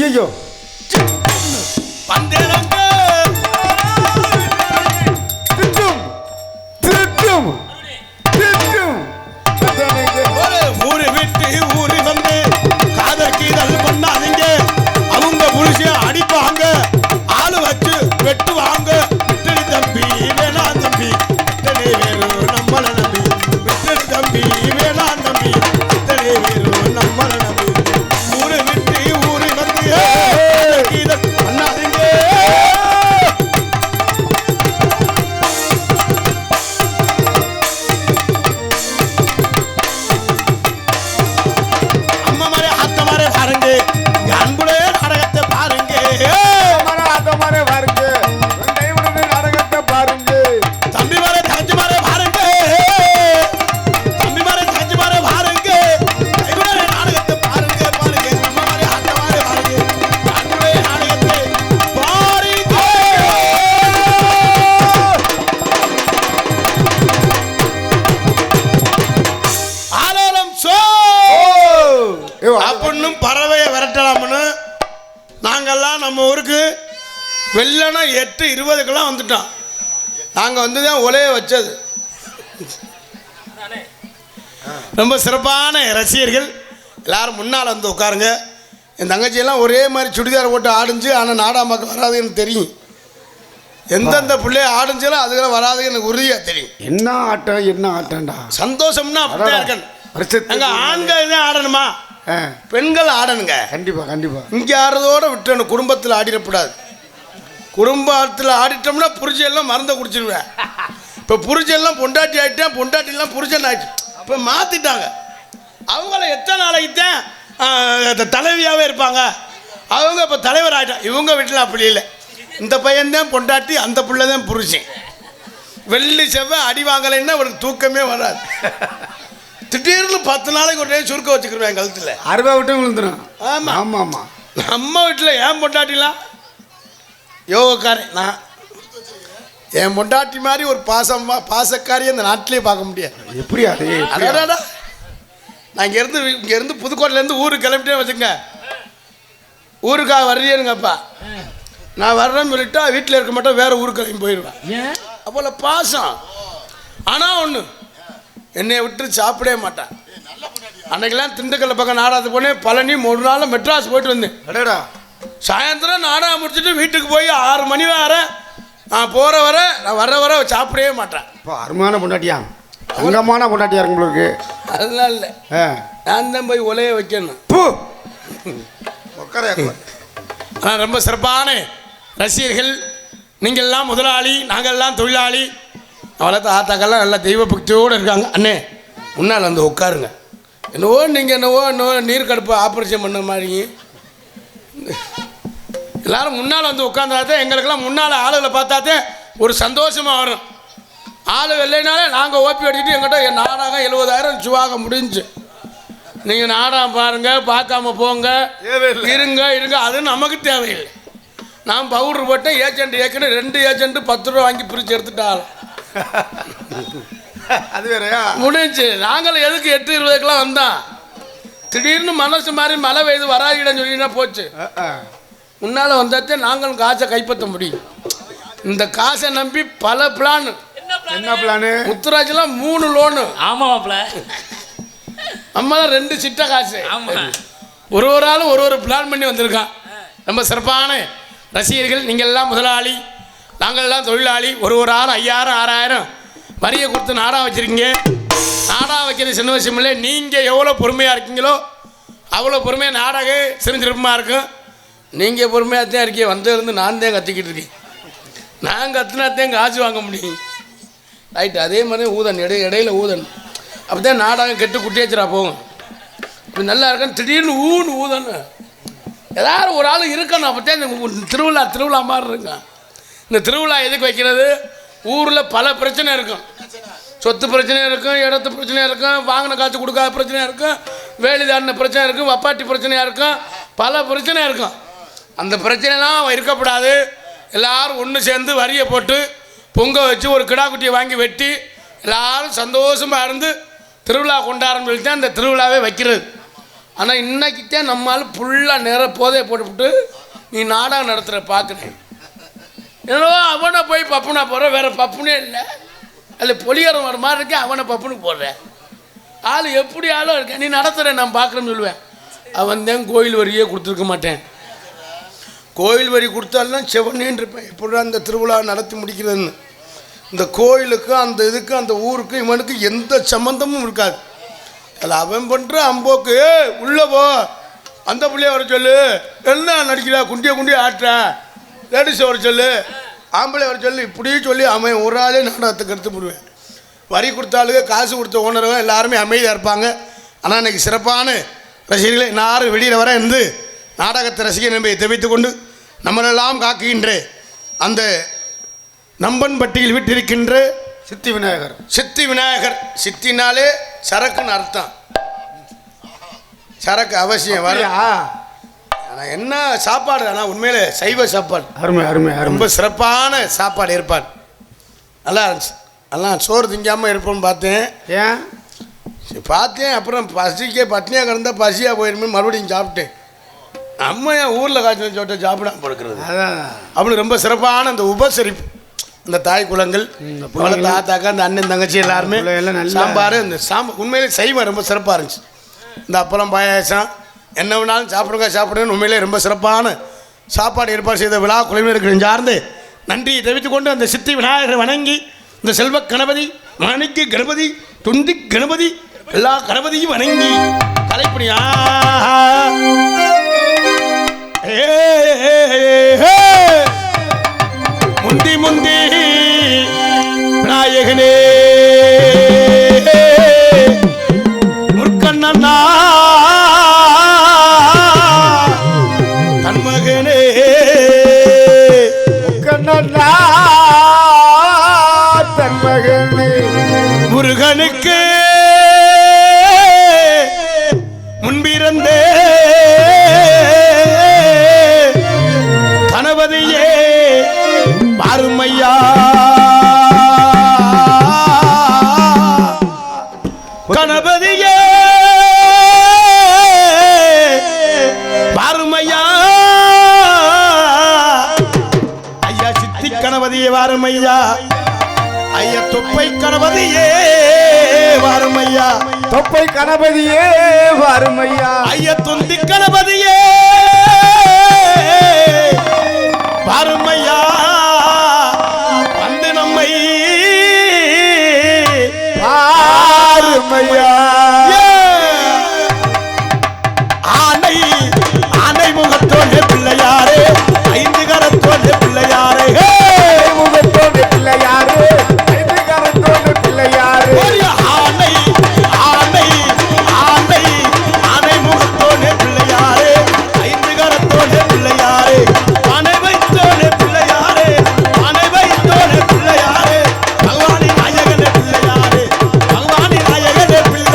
ஐயோ வந்தேனங்க திட்டும் திட்டும் திட்டும் ஊரு விட்டு ஊரு வந்து காதல் கீதல் பண்ணாதீங்க. அவங்க புருஷன் அடிப்பாங்க, ஆளு வச்சு வெட்டுவாங்க. விட்டுடு தம்பி வேணாம் தம்பி, விட்டனே வேறு நம்மள நம்பி. விட்டுடு தம்பி வேணாம் தம்பி, விட்டனே வேறு நம்மள நம்பி. ஊரு விட்டு ஊரு வந்து கீதல் பண்ணாதீங்க. அப்படின்னும் பறவையை விரட்டலாம்னு நாங்கள்லாம் நம்ம ஊருக்கு வெள்ளனா 8:20 வந்துட்டோம். நாங்கள் வந்து தான் ஒலைய வச்சது. ரொம்ப சிறப்பான ரசிகர்கள் எல்லாரும் முன்னால் வந்து உட்காருங்க. என் தங்கச்சியெல்லாம் ஒரே மாதிரி சுடிதார் போட்டு ஆடிஞ்சு, ஆனால் நாடாமாக்கு வராதுன்னு தெரியும். எந்தெந்த பிள்ளைய ஆடிஞ்சாலும் அதுக்கெல்லாம் வராதுன்னு எனக்கு உறுதியாக தெரியும். என்ன ஆட்டம் என்ன ஆட்டம்டா. சந்தோஷம்னா அப்படிதான் இருக்கணும். அங்கே ஆண்கள் தான் ஆடணுமா, பெண்கள் ஆடணுங்க. கண்டிப்பா கண்டிப்பா. இங்கே ஆடுறதோட விட்டுறணும். குடும்பத்தில் ஆடிடக்கூடாது. குடும்பத்தில் ஆடிட்டோம்னா புரிச்செல்லாம் மறந்து குடிச்சிருவேன். இப்போ புரிச்செல்லாம் பொண்டாட்டி ஆகிட்டேன், பொண்டாட்டிலாம் புரிச்சன் ஆகிட்டு இப்போ மாற்றிட்டாங்க. அவங்கள எத்தனை நாளைக்கு தான் தலைவியாகவே இருப்பாங்க. அவங்க இப்போ தலைவர் ஆகிட்டான். இவங்க வீட்டில் அப்படி இல்லை. இந்த பையன்தான் பொண்டாட்டி, அந்த பிள்ளை தான் புரிச்சேன். வெள்ளி செவ்வாய் அடி வாங்கலைன்னா அவருக்கு தூக்கமே வராது. திடீர்னு 10 நாளைக்கு ஒரு டைம் சுருக்க வச்சுக்கிருவேன் கழுத்தில். 60 விட்டு விழுந்துடும். ஆமாம் ஆமாம் ஆமாம். நம்ம வீட்டில் ஏன் பொண்டாட்டிலாம் யோகக்காரன். நான் என் பொண்டாட்டி மாதிரி ஒரு பாசக்காரியை அந்த நாட்டிலே பார்க்க முடியாது. எப்படி அது? அடாடா, நான் இங்கேருந்து புதுக்கோட்டையிலேருந்து ஊருக்கு கிளம்பிட்டே வச்சுங்க. ஊருக்காக வர்றீனுங்கப்பா, நான் வர்றேன்னு சொல்லிட்டா வீட்டில் இருக்க மாட்டேன், வேறு ஊருக்கு கிளம்பி போயிடுவேன். அப்போல பாசம். ஆனால் ஒன்று, என்னை விட்டு சாப்பிடவே மாட்டேன். அன்னைக்கெல்லாம் திண்டுக்கல்ல பக்கம் நாடாது போனேன். பழனி 3 நாள் மெட்ராஸ் போயிட்டு வந்தேன். அடடா. சாயந்தரம் நாடகம் முடிச்சுட்டு வீட்டுக்கு போய் 6 மணி வரேன். நான் போகிற வர நான் வர சாப்பிடவே மாட்டேன். இப்போ அருமையான பொண்டாட்டியா, தங்கமான பொண்டாட்டியா இருக்கும் உங்களுக்கு. அதெல்லாம் இல்லை, நான் தான் போய் ஒலைய வைக்கணும். ஆனால் ரொம்ப சிறப்பான ரசிகர்கள். நீங்கள்லாம் முதலாளி, நாங்கள்லாம் தொழிலாளி. அவ்வளோதான் ஆத்தாக்கெல்லாம் நல்லா தெய்வ பக்தியோடு இருக்காங்க. அண்ணே முன்னால் வந்து உட்காருங்க. என்னவோ நீர் கடுப்பு ஆப்ரேஷன் பண்ண மாதிரி எல்லாரும் முன்னால் வந்து உட்காந்தாதான் எங்களுக்கெல்லாம் முன்னால் ஆளுகளை பார்த்தாதான் ஒரு சந்தோஷமாக வரும். ஆளு இல்லைனாலே நாங்கள் ஓப்பி அடிக்கிட்டு எங்கிட்ட நாடகம் 70,000 சுவாக முடிஞ்சு. நீங்கள் நாடகம் பாருங்கள், பார்க்காம போங்க, இருங்க. அது நமக்கு தேவையில்லை. நான் பவுடர் போட்டேன், ஏஜென்ட் 2 ஏஜென்ட் 10 ரூபா வாங்கி பிரித்து எடுத்துட்டாலும் அது வேறையா முடிஞ்சு. நாங்களும் எதுக்கு 8:20 வந்தோம். திடீர்னு மனசு மாதிரி மழை பெய்து வராதிடன்னு சொல்லினா போச்சு. முன்னால் வந்தாத்தே நாங்களும் காசை கைப்பற்ற முடியும். இந்த காசை நம்பி பல பிளான். என்ன பிளானு? முத்துராஜெல்லாம் 3 லோனு. ஆமாம், நம்மளாம் 2 சிட்ட காசு. ஒரு ஆளும் ஒரு பிளான் பண்ணி வந்திருக்கான். ரொம்ப சிறப்பான ரசிகர்கள். நீங்கள் எல்லாம் முதலாளி, நாங்கள்லாம் தொழிலாளி. ஒரு ஆள் 5000 6000 வரியை கொடுத்து நாடா வச்சுருக்கீங்க. நாடா வைக்கிறது சின்ன விஷயம் இல்லை. நீங்கள் எவ்வளோ பொறுமையாக இருக்கீங்களோ அவ்வளோ பொறுமையாக நாடகம் சிரிஞ்சிருப்பமாக இருக்கும். நீங்கள் பொறுமையாக தான் இருக்கீங்க. வந்திருந்து நான் தான் கத்திக்கிட்டு இருக்கேன். நான் கத்துனாத்தான் காசு வாங்க முடியும். ரைட்டு. அதே மாதிரி ஊதன் இடையில ஊதன். அப்போ தான் நாடகம் கெட்டு குட்டியாச்சுரா போகும். இப்போ நல்லா இருக்கேன். திடீர்னு ஊதன் ஏதாவது ஒரு ஆள் இருக்கணும். அப்போ தான் இந்த திருவிழா மாதிரி இருக்கும். இந்த திருவிழா எதுக்கு வைக்கிறது? ஊரில் பல பிரச்சனை இருக்கும். சொத்து பிரச்சனை இருக்கும், இடத்து பிரச்சனை இருக்கும், வாங்கின காசு கொடுக்காத பிரச்சனையாக இருக்கும், வேலிதான பிரச்சனை இருக்கும், வப்பாட்டி பிரச்சனையாக இருக்கும், பல பிரச்சனை இருக்கும். அந்த பிரச்சனைலாம் இருக்கப்படாது. எல்லோரும் ஒன்று சேர்ந்து வரியை போட்டு பொங்க வச்சு ஒரு கிடாக்குட்டியை வாங்கி வெட்டி எல்லோரும் சந்தோஷமாக இருந்து திருவிழா கொண்டாடுன்னு சொல்லி தான் இந்த திருவிழாவே வைக்கிறது. ஆனால் இன்னைக்குத்தான் நம்மளால ஃபுல்லாக நேரம் போதையை போட்டுவிட்டு நீ நாடகம் நடத்துகிற பார்க்குறேன். என்னவோ அவனை போய் பப்புனா போடுற, வேற பப்புனே இல்லை. அதில் பொலிகாரம் வர மாதிரி இருக்கு, அவனை பப்புனுக்கு போடுறேன். ஆள் எப்படி ஆளும் இருக்கேன், நீ நடத்துகிற நான் பார்க்குறேன்னு சொல்லுவேன். அவன் தான் கோயில் வரியே கொடுத்துருக்க மாட்டேன். கோயில் வரி கொடுத்தாலும் செவனேன்னு இருப்பேன். எப்படி அந்த திருவிழா நடத்தி முடிக்கிறதுன்னு. இந்த கோயிலுக்கு அந்த இதுக்கு அந்த ஊருக்கு இவனுக்கு எந்த சம்மந்தமும் இருக்காது. அதில் அவன் பண்ணுற அம்போக்கு உள்ளே போ, அந்த பிள்ளைய வர சொல்லு, என்ன நடிக்கிறா, குண்டியை ஆட்டுற, லேடிஸை வர சொல்லு, ஆம்பளை வர சொல்லு, இப்படி சொல்லி அவன் ஒரு ஆளே நாடகத்துக்கு எடுத்து போடுவேன். வரி கொடுத்தாளுங்க, காசு கொடுத்த ஓனருங்க எல்லாருமே அமைதியாக இருப்பாங்க. ஆனால் இன்றைக்கி சிறப்பான ரசிகர்களை எல்லாரும் வெளியில் வர இருந்து நாடகத்தை ரசிகர் என்பதை தெரிவித்துக் கொண்டு நம்மளெல்லாம் காக்குகின்ற அந்த நம்பன்பட்டியில் விட்டிருக்கின்ற சித்தி விநாயகர். சித்தி விநாயகர். சித்தினாலே சரக்குன்னு அர்த்தம். சரக்கு அவசியம் வரும். ஆனால் என்ன சாப்பாடு, ஆனால் உண்மையிலே சைவ சாப்பாடு அருமை அருமை ரொம்ப சிறப்பான சாப்பாடு ஏற்பாடு. நல்லா இருந்துச்சு. எல்லாம் சோறு திங்காமல் இருப்போம்னு பார்த்தேன். ஏன் பார்த்தேன், அப்புறம் பசிக்கே பட்னியாக கிடந்தா பசியாக போயிருமே மறுபடியும் சாப்பிட்டேன். நம்ம என் ஊரில் காய்ச்சல் சொல்லிட்டு சாப்பிடாம படுக்கிறது அப்படின்னு ரொம்ப சிறப்பான அந்த உபசரிப்பு. அந்த தாய் குலங்கள், தாத்தாக்கா, அந்த அண்ணன் தங்கச்சி எல்லாருமே சாம்பார், இந்த சாம்பார் உண்மையிலே சைவம் ரொம்ப சிறப்பாக இருந்துச்சு. இந்த அப்பளம் பாயாசம் என்ன வேணாலும் சாப்பிடுங்கன்னு உண்மையிலே ரொம்ப சிறப்பான சாப்பாடு ஏற்பாடு செய்த விழா குழுவினருக்கு சார்ந்து நன்றியை தெரிவித்துக் கொண்டு அந்த சித்தி விநாயகரை வணங்கி இந்த செல்வ கணபதி, மாணிக்க கணபதி, துண்டி கணபதி, எல்லா கணபதியும் வணங்கி கலைப்படியா முந்தி முந்தி விநாயகனே முற்கண்ணா தன்மகனே முக்கண்ணா தன்மகனே முருகனுக்கு முன்பிருந்தே கணபதியே பாருமையா கணபதியே பாருமையா ஐயா சித்தி கணபதியே வாருமையா ஐயா தொப்பை கணபதியே வாருமையா தொப்பை கணபதியே வாருமையா ஐயா துந்தி கணபதியே வாருமையா வந்து நம்மை வாருமையா ஆனை ஆனை முகத்தோடு பிள்ளையாரே ஐந்து கரத்தோடு பிள்ளையாரே முகத்தோடு பிள்ளையாரு ஐந்து கரத்தோடு பிள்ளையாரு ஆனை ஆனை ஆனை ஆனை முகத்தோடு பிள்ளையாரே ஐந்து கரத்தோடு பிள்ளையாரே அணை வைத்தோடு பிள்ளையாரே அணை வைத்தோடு பிள்ளையாரே பகவானின் நாயகனே பிள்ளையாரே பகவானின் நாயகனே பிள்ளை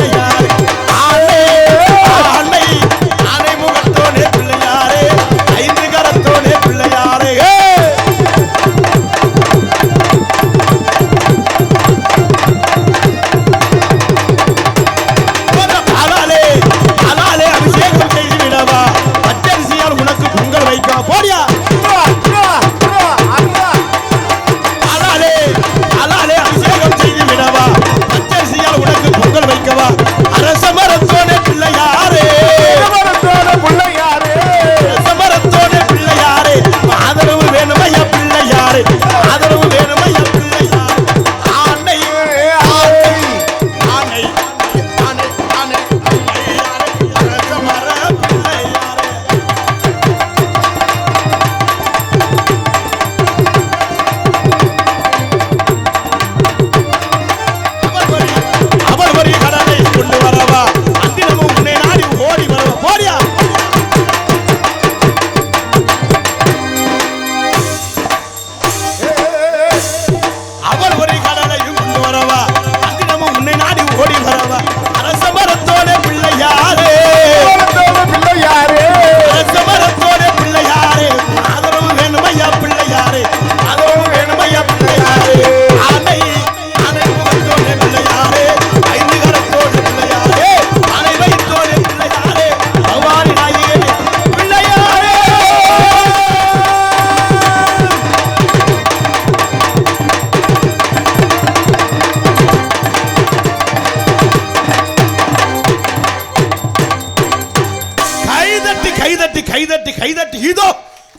கைதட்டி கைதட்டி கைதட்டி இதோ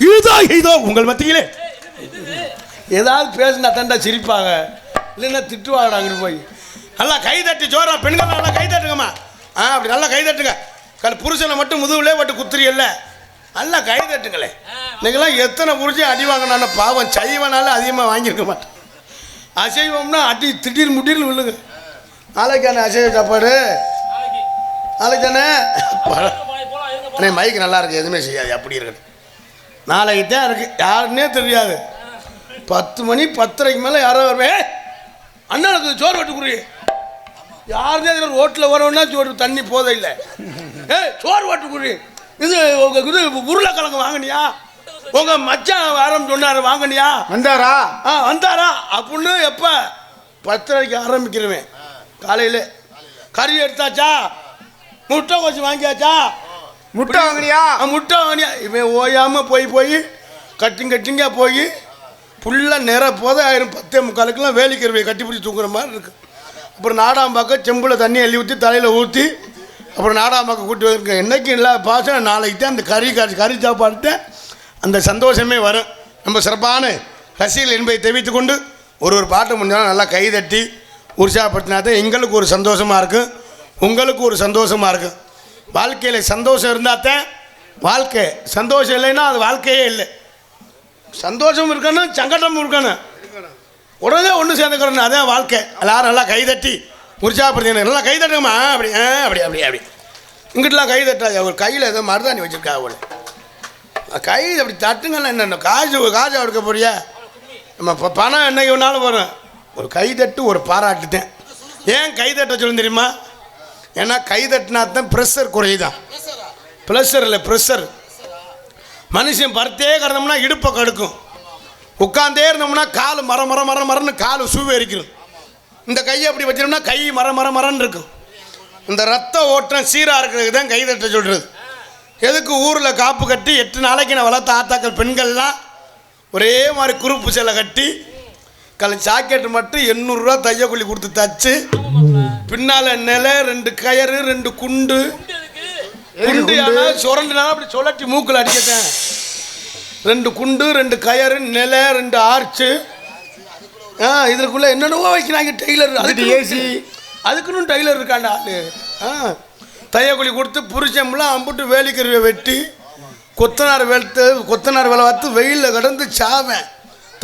இதோ இதோ உங்கள் மத்தியிலே ஏதாவது பேசுனா தண்டா சிரிப்பாங்க, இல்லைன்னா திட்டுவாங்க. அங்கிட்டு போய் நல்லா கைதட்டி ஜோரா பெண்கள் நல்லா கைதட்டுங்கம்மா. அப்படி நல்லா கைதட்டுங்க. புருஷனை மட்டும் முதுகுலே போட்டு குத்துறியல்ல, நல்லா கைதட்டுங்களே. நீங்களாம் எத்தனை புருஷன் அடி வாங்கினான பாவம். சைவனால அதிகமாக வாங்கியிருக்க மாட்டேன். அசைவம்னா அடி திடீர் முடீர்னு விழுங்க. நாளைக்கான அசைவ சாப்பாடு நாளைக்கு தானே. அண்ணே மைக்கு நல்லா இருக்கு, எதுவுமே செய்யாது, அப்படி இருக்குது. நாளைக்கு தான் இருக்கு, யாருன்னே தெரியாது. 10 மணி 10:30க்கு மேலே யாரோ வருவேன், அண்ணனுக்கு சோறு வெட்டு குடி. யாருன்னே ரோட்டில் வரணும்னா சோறு தண்ணி போதை இல்லை. சோறு வெட்டு குடி. இது உங்கள் இது உருளைக்கிழங்கு வாங்கினியா, உங்கள் மச்சான் ஆரம்பி சொன்னார் வாங்கினியா, வந்தாரா வந்தாரா அப்படின்னு எப்போ 10:30க்கு ஆரம்பிக்கிறவன். காலையில் கறி எடுத்தாச்சா, முட்டை கொஞ்சம் வாங்கியாச்சா, முட்டை வாங்கினியா, முட்டை வாங்கினியா. இவன் ஓயாமல் போய் போய் கட்டிங்க போய் ஃபுல்லாக நிற போதை ஆயிரம். 10:45 வேலிக்கருவை கட்டி பிடிச்சி தூங்குற மாதிரி இருக்கு. அப்புறம் நாடாம்பாக்க செம்பில் தண்ணி அள்ளி ஊற்றி தலையில் ஊற்றி அப்புறம் நாடாம்பாக்க கூட்டி வந்திருக்கேன். என்றைக்கு இல்லை பாசம் நாளைக்கு தான் அந்த கறி சாப்பாடுட்டு அந்த சந்தோஷமே வரும். நம்ம சிறப்பான ரசிகர்கள் என்பதை தெரிவித்து கொண்டு ஒரு பாட்டு முடிஞ்சாலும் நல்லா கைதட்டி உற்சாகப்படுத்தினா தான் எங்களுக்கு ஒரு சந்தோஷமாக இருக்கும், உங்களுக்கு ஒரு சந்தோஷமாக இருக்கும். வாழ்க்கையில் சந்தோஷம் இருந்தால் தான் வாழ்க்கை, சந்தோஷம் இல்லைன்னா அது வாழ்க்கையே இல்லை. சந்தோஷம் இருக்கணும், சங்கடமும் இருக்கணும், உடனே ஒன்று சேர்ந்துக்கிறோம், அதான் வாழ்க்கை. எல்லாரும் நல்லா கைதட்டி உற்சாகப்படுத்தி நல்லா கைதட்டுங்கம்மா. அப்படி அப்படி அப்படி அப்படி இங்கிட்டலாம் கைதட்டாது. அவர் கையில் ஏதோ மருதாணி வச்சுருக்கா, அவள் கை அப்படி தட்டுங்கன்னா என்ன காசு எடுக்க போறியா, நம்ம பணம் என்னைக்கு வேணாலும் வரும். ஒரு கைதட்டு ஒரு பாராட்டுத்தேன். ஏன் கைதட்ட சொல்லு தெரியுமா? ஏன்னா கைதட்டினா தான் ப்ரெஷர் குறையுதான். ப்ரெஷர் இல்லை ப்ரெஷர். மனுஷன் பருத்தே கிடந்தோம்னா இடுப்பை கடுக்கும், உட்காந்தே இருந்தோம்னா கால் மரன்னு கால் சூவேரிக்கணும். இந்த கையை அப்படி வச்சிட்டோம்னா கை மரன்னு இருக்கும். இந்த ரத்த ஓட்டம் சீராக இருக்கிறதுக்கு தான் கைதட்ட சொல்கிறது. எதுக்கு ஊரில் காப்பு கட்டி 8 நாளைக்கு நான் வளர்த்த ஆத்தாக்கள் பெண்கள்லாம் ஒரே மாதிரி குறுப்பு சேலை கட்டி சாக்கெட்டு மட்டும் 800 ரூபா தையக்கூலி கொடுத்து தச்சு பின்னால் நிலை 2 கயறு 2 குண்டு சுரண்டுனாலும் அப்படி சொல்லட்டி மூக்கில் அடிக்கட்டேன். 2 குண்டு 2 கயறு நிலை 2 ஆர்ச்சு. இதுக்குள்ளே என்னென்னவோ வைக்கிறாங்க டெய்லர். அதுக்கு ஏசி, அதுக்குன்னு டெய்லர் இருக்காண்டா ஆளு. தையக்கூலி கொடுத்து புருஷம்லாம் அம்புட்டு வேலிக்கருவை வெட்டி கொத்தனார் வேலை பார்த்து வெயிலில் கடந்து சாவேன்.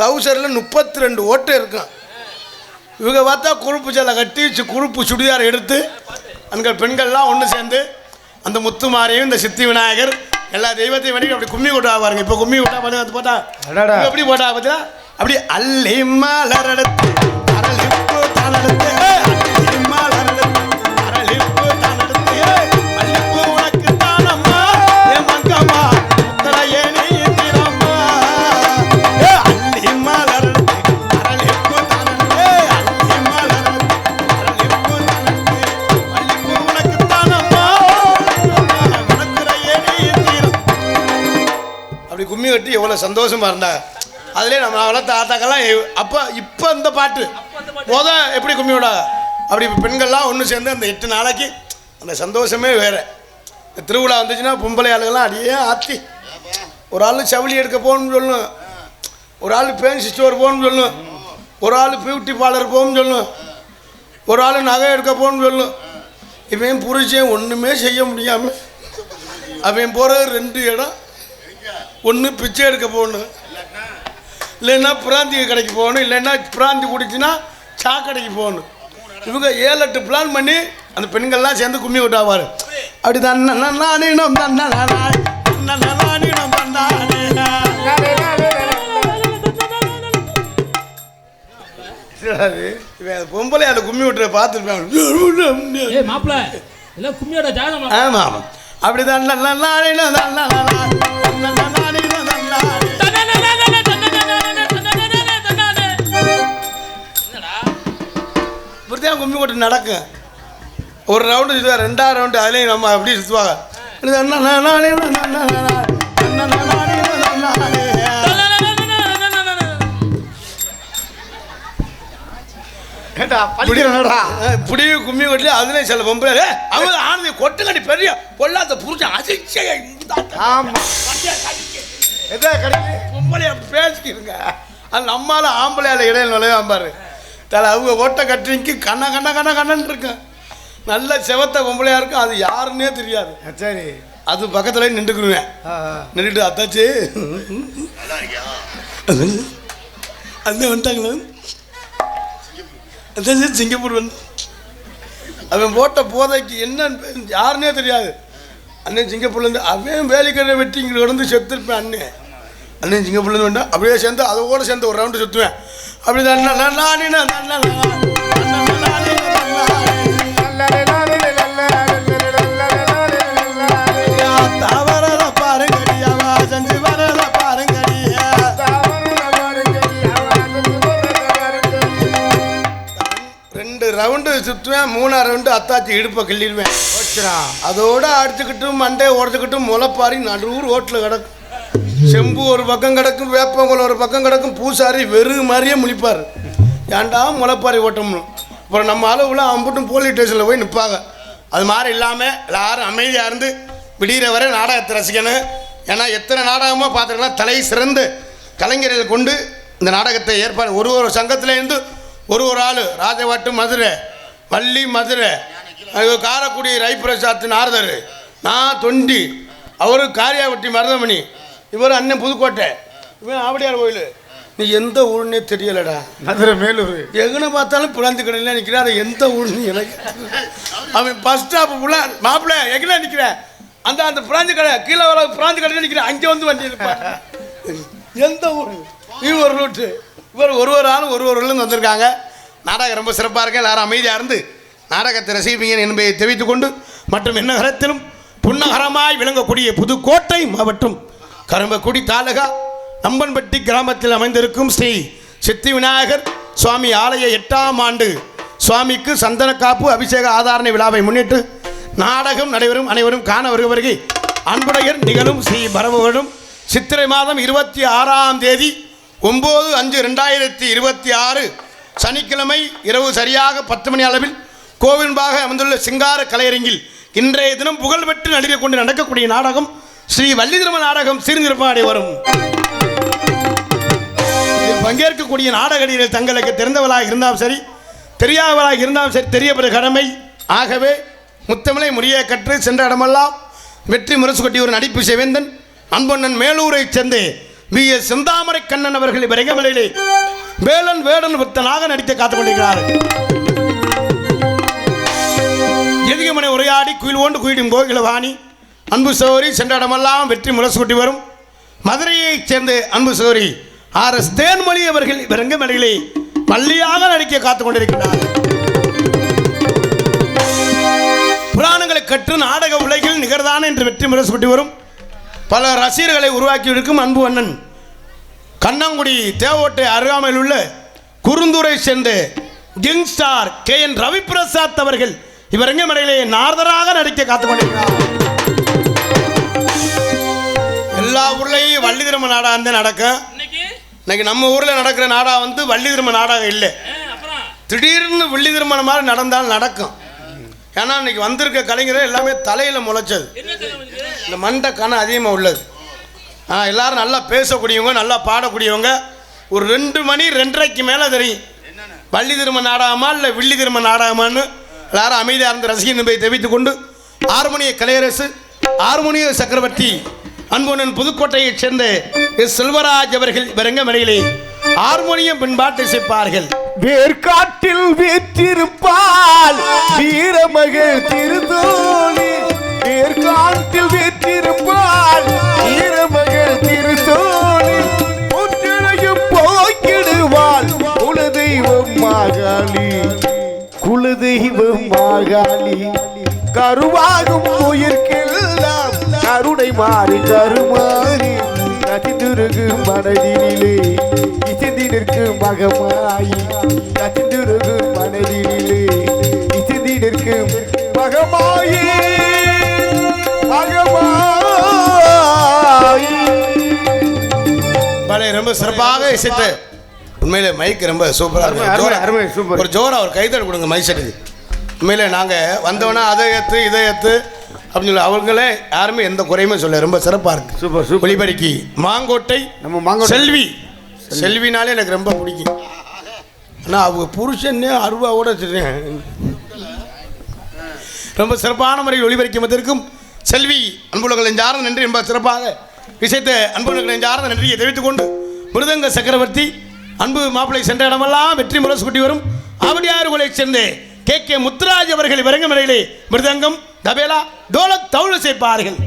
தௌசரில் 32 ஓட்டை இருக்கும். இவங்க பார்த்தா குறுப்பு சேலை கட்டி குறுப்பு சுடிதார் எடுத்து அங்கே பெண்கள்லாம் ஒன்று சேர்ந்து அந்த முத்துமாரியும் இந்த சித்தி விநாயகர் எல்லா தெய்வத்தையும் வேண்டி அப்படி கும்மி கொட்டா பாருங்க. இப்போ கும்மி கொட்டா பார்த்து அது போட்டா எப்படி போட்டா பார்த்தா அப்படி அல்லி மலரெடுத்து அரளிப்பு தலெடுத்து அரளிப்பு தலெடுத்து அல்லிப்பு உனக்கு தானம்மா என் மங்கம்மா முத்தரையே நீ எந்திரம்மா அல்லி மலரெடுத்து அரளிப்பு தலெடுத்து அல்லி மலரெடுத்து அரளிப்பு தலெடுத்து அல்லிப்பு உனக்கு தானம்மா முத்தரையே நீ எந்திரம். அப்படி கும்மி கட்டி எவ்வளோ சந்தோஷமா இருந்தா. அதுலேயே நம்ம வளர்த்த ஆத்தாக்கெல்லாம் இப்போ இந்த பாட்டு எப்படி கும்மி விடா அப்படி பெண்கள்லாம் ஒன்று சேர்ந்து அந்த 8 நாளைக்கு அந்த சந்தோஷமே வேறு. திருவிழா வந்துச்சுன்னா பொம்பளை ஆளுகள்லாம் அடியே ஆற்றி ஒரு ஆள் சவுளி எடுக்க போகணும்னு சொல்லணும், ஒரு ஆள் பேன்சி ஸ்டோர் போகணும்னு சொல்லணும், ஒரு ஆள் பியூட்டி பார்லர் போகணும்னு சொல்லணும், ஒரு ஆள் நகை எடுக்க போகணும்னு சொல்லணும். இவன் புரிச்சேன் ஒன்றுமே செய்ய முடியாமல் அவன் போகிறது 2 இடம். ஒன்று பிச்சை எடுக்க போகணும், இல்லைன்னா பிராந்தி கடைக்கு போகணும், இல்லைன்னா பிராந்தி குடிச்சுன்னா சாக்கடைக்கு போகணும். இவங்க 7-8 பிளான் பண்ணி அந்த பெண்கள்லாம் சேர்ந்து கும்மி விட்டாவார். அப்படி தன்னானினம் பொம்பளை அதை கும்மி விட்டுற பார்த்துருப்பாங்க. ஆமாம் அப்படி தான் இப்படிதான் கும்மி கொட்டு நடக்கும். ஒரு ரவுண்டு சுற்றுவாங்க, 2ஆவது ரவுண்டு அதுலேயும் நம்ம அப்படி சுற்றுவாங்க. புடியும் கும்மி கொட்டுல அதுலேயும் சில பொம்பளை அவங்க ஆனது கொட்டுங்கடி பெரிய பொல்லாத புரிஞ்ச அதிர்ச்சியை இந்த ஆமா எதா கிடைக்கு பொம்பளை அப்படி பேசிக்கிருங்க. அது நம்மளால ஆம்பளையால இடையில நுழையாம பாரு. தலை அவங்க ஓட்ட கட்டிக்கு கண்ணன்னு இருக்கும். நல்ல செவத்த பொம்பளையா இருக்கும். அது யாருன்னே தெரியாது. சரி அது பக்கத்துல நின்றுக்குருவேன். நின்றுட்டு அத்தாச்சு அது வந்துட்டாங்களா அதான் சிங்கப்பூர் வந்து அவன் போட்ட போதைக்கு என்னன்னு யாருன்னே தெரியாது. அண்ணன் சிங்கப்பூர்லேருந்து அவன் வேலைக்கடை வெட்டி இங்கே வந்து செத்துருப்பேன். அண்ணன் சிங்கப்பூர்லேருந்து வந்தா அப்படியே சேர்ந்து அதோட சேர்ந்து ஒரு ரவுண்டு சுற்றுவேன். அப்படி தவறத பாருங்கடியாவா செஞ்சு வரத பாருங்கடியா. 2 ரவுண்டு சுற்றுவேன். 3ஆம் ரவுண்டு அத்தாச்சி இடுப்பை கிள்ளிடுவேன். அதோட அடிச்சுக்கிட்டு மண்டையை உடச்சுக்கிட்டு முளைப்பாரி நடுவுர் ஓட்டில் கிடக்கும். செம்பு ஒரு பக்கம் கிடக்கும், வேப்பங்குளம் ஒரு பக்கம் கிடக்கும். பூசாரி வெறு மாதிரியே முழிப்பார். ஏன்டா முளைப்பாரி ஓட்டம்னு. அப்புறம் நம்ம அளவுல அம்புட்டும் போலீஸ் ஸ்டேஷனில் போய் நிற்பாங்க. அது மாதிரி இல்லாமல் எல்லாரும் அமைதியாக இருந்து விடிகிற வரை நாடகத்தை ரசிக்கணும். ஏன்னா எத்தனை நாடகமாக பார்த்துருக்கலாம். தலை சிறந்து கலைஞர்களை கொண்டு இந்த நாடகத்தை ஏற்பாடு ஒரு சங்கத்திலேருந்து ஒரு ஆள் ராஜவாட்டு மதுரை, வள்ளி மதுரை, காரக்குடி ரைப்பிரசாத் நாரதர், நான் தொண்டி, அவரு காரியாவட்டி மருதமணி, இவர் அண்ணன் புதுக்கோட்டை, இவன் ஆவடியார் கோயில். நீ எந்த ஊருன்னே தெரியலடா. மதுரை மேலூர். எங்கன்னு பார்த்தாலும் பிளாந்து கடையில் நிற்கிறேன். அது எந்த ஊருன்னு எனக்கு. அவன் பஸ் ஸ்டாப்பு ஃபுல்லாக மாப்பிள்ளை எங்கே நிற்கிறேன். அந்த பிராஞ்சு கடை கீழே வர பிராஞ்சு கடையில் நிற்கிறேன். அங்கே வந்து வண்டி இருப்பான். எந்த ஊர் இது ஒரு ரூட்டு. இவர் ஒரு ஆளும் ஒரு ஊர்லேருந்து வந்திருக்காங்க. நாடகம் ரொம்ப சிறப்பாக இருக்கு. எல்லாரும் அமைதியாக இருந்து நாடகத்தை ரசிப்பீங்க என்பதை தெரிவித்துக் கொண்டு மற்றும் என்னகரத்திலும் புன்னகரமாய் விளங்கக்கூடிய புதுக்கோட்டை மாவட்டம் கரும்பக்குடி தாலுகா நம்பன்பட்டி கிராமத்தில் அமைந்திருக்கும் ஸ்ரீ சித்தி விநாயகர் சுவாமி ஆலய 8ஆம் ஆண்டு சுவாமிக்கு சந்தன காப்பு அபிஷேக ஆதாரண விழாவை முன்னிட்டு நாடகம் நடைபெறும். அனைவரும் காண வருகை அன்புடையர் நிகழும் ஸ்ரீ பரமவரும் சித்திரை மாதம் 26ஆம் தேதி 9/5/2026 சனிக்கிழமை இரவு சரியாக 10 மணி அளவில் கோவில்பாக அமைந்துள்ள சிங்கார கலையரங்கில் இன்றைய தினம் புகழ்பெற்று நடிகை கொண்டு நடக்கக்கூடிய நாடகம் ஸ்ரீ வள்ளி திருமண நாடகம் சீர்திருப்பாடி வரும். பங்கேற்கக்கூடிய நாடகடிகள் தங்களுக்கு தெரிந்தவளாக இருந்தாலும் சரி, தெரியாதவளாக இருந்தாலும் சரி, தெரியப்பட்ட கடமை. ஆகவே முத்தமிழை முறையை கற்று சென்ற இடமெல்லாம் வெற்றி முரசு கொட்டி ஒரு நடிப்பு செவேந்தன் அன்பொன்னன் மேலூரை சேர்ந்த V.S. செந்தாமரை கண்ணன் அவர்கள் விரைகமலையிலே வேலன் வேடன் புத்தனாக நடித்து காத்துக் கொண்டிருக்கிறார்கள். எதிகமனை உரையாடி குயில் ஓண்டு குயிடும் கோகிலவாணி அன்பு சகோதரி சென்ற இடமெல்லாம் வெற்றி முரசு கொட்டி வரும் மதுரையைச் சேர்ந்த அன்பு சகோதரி R.S. தேன்மொழி அவர்கள் விரங்கமலையிலே பள்ளியாக நடிக்க காத்துக் கொண்டிருக்கிறார்கள். புராணங்களை கற்று நாடக உலகில் நிகர்தான என்று வெற்றி முரசு கொட்டி வரும் பல ரசிகர்களை உருவாக்கி இருக்கும் அன்பு அண்ணன் கண்ணங்குடி தேவோட்டை அருகாமையில் உள்ள குறுந்தூரை சேர்ந்த கிங் ஸ்டார் K.N. ரவிபிரசாத் அவர்கள் இவரங்கமலையிலே நாரதராக நடிக்க காத்துக் கொண்டிருக்கிறார். எல்லா ஊர்லேயும் வள்ளி திருமண நாடகம் தான் நடக்கும். இன்னைக்கு நம்ம ஊரில் நடக்கிற நாடகம் வந்து வள்ளி திருமண நாடகம் இல்லை. திடீர்னு வள்ளி திருமணம் மாதிரி நடந்தால் நடக்கும். ஏன்னா இன்னைக்கு வந்திருக்க கலைஞர்கள் எல்லாமே தலையில் முளைச்சது. இந்த மண்டை கணம் அதிகமாக உள்ளது. எல்லாரும் நல்லா பேசக்கூடியவங்க, நல்லா பாடக்கூடியவங்க. ஒரு 2 மணி 2:30க்கு மேலே தெரியும் வள்ளி திருமண நாடகமா இல்லை வில்லி திருமண நாடகமானு. எல்லாரும் அமைதியாக இருந்து ரசிகன் என்பதை தெரிவித்துக் கொண்டு ஹார்மோனிய கலையரசு ஹார்மோனிய சக்கரவர்த்தி அன்புடன் புதுக்கோட்டையைச் சேர்ந்த எஸ். செல்வராஜ் அவர்கள் விரங்கமலையிலே ஹார்மோனியம் பின்பாட்டு இசைப்பார்கள். வேர்காட்டில் வீற்றிருப்பால் வீரமகள் திருத்தோழி, வேர்காட்டில் வீற்றிருப்பால் வீரமகள் திருத்தோழி, ஒன்றையும் போக்கிடுவாள் குலதெய்வம் மாகாளி, குலதெய்வம் மாகாளி, கருவாகும் உயிர்க்கெல்லாம் கருணை மாறி கருமாறி கசிந்துருகு மனதினிலே இசைந்திருக்கு மகமாயி, கசிந்துருகு மனதினிலே இசைந்திருக்கு மகமாயி மகமாயி. பழைய ரொம்ப சிறப்பாக இசைத்து உண்மையிலே மைக் ரொம்ப சூப்பராக இருக்கும். ஒரு ஜோரா ஒரு கைத்தல் கொடுங்க மைக் செட்டுக்கு. உண்மையிலே நாங்கள் வந்தோன்னா அதை ஏற்று இதை ஏற்று அப்படின்னு சொல்லி அவங்களே யாருமே எந்த குறையுமே சொல்ல ரொம்ப சிறப்பாக இருக்கு. Super super. ஒளிபரிக்கு மாங்கோட்டை நம்ம மாங்கோட்டை செல்வினாலே எனக்கு ரொம்ப பிடிக்கும். ஆனால் அவங்க புருஷன்னே அருவாவோட வச்சுருக்கேன். ரொம்ப சிறப்பான முறையில் ஒளிபரிக்கும் வந்திருக்கும் செல்வி அன்புலகளின் ஜார்ந்த நன்றி ரொம்ப சிறப்பாக விஷயத்தை அன்புலகளின் ஜார்ந்த நன்றியை தெரிவித்துக் கொண்டு மிருதங்க சக்கரவர்த்தி அன்பு மாப்பிள்ளை சென்ற இடமெல்லாம் வெற்றி முரசு குட்டி வரும் ஆவடியாறுகளை சேர்ந்த கே முத்துராஜ் அவர்கள் விரங்க முறையிலே மிருதங்கம் தபேலா டோலக் தவுள் சேர்ப்பார்கள்.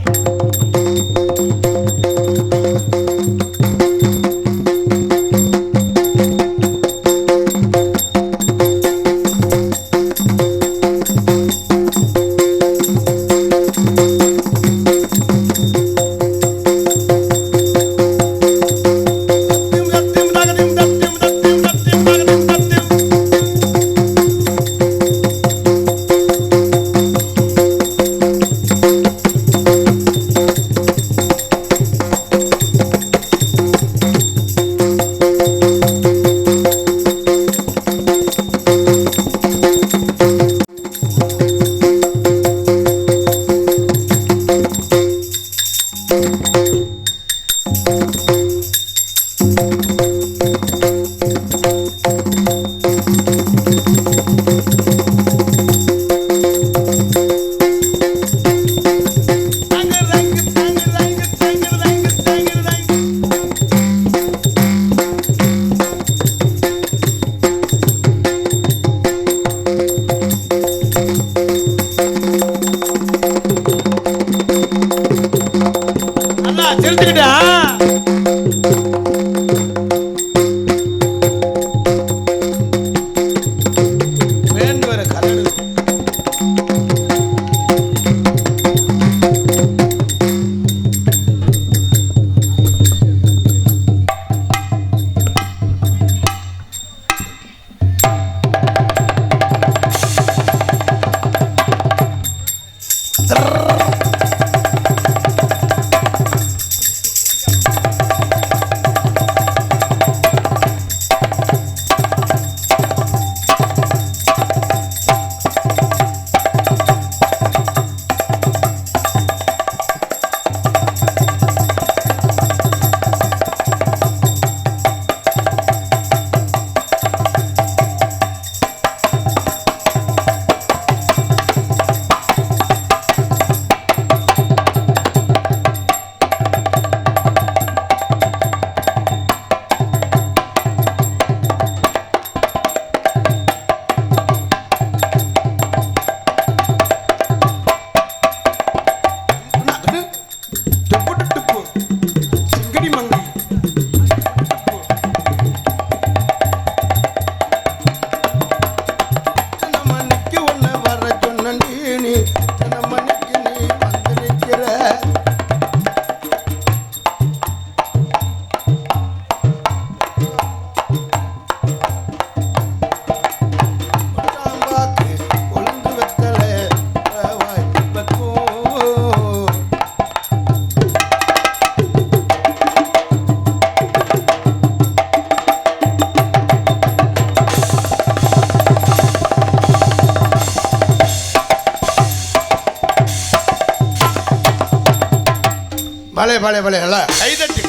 பலே பலே பலே நல்லா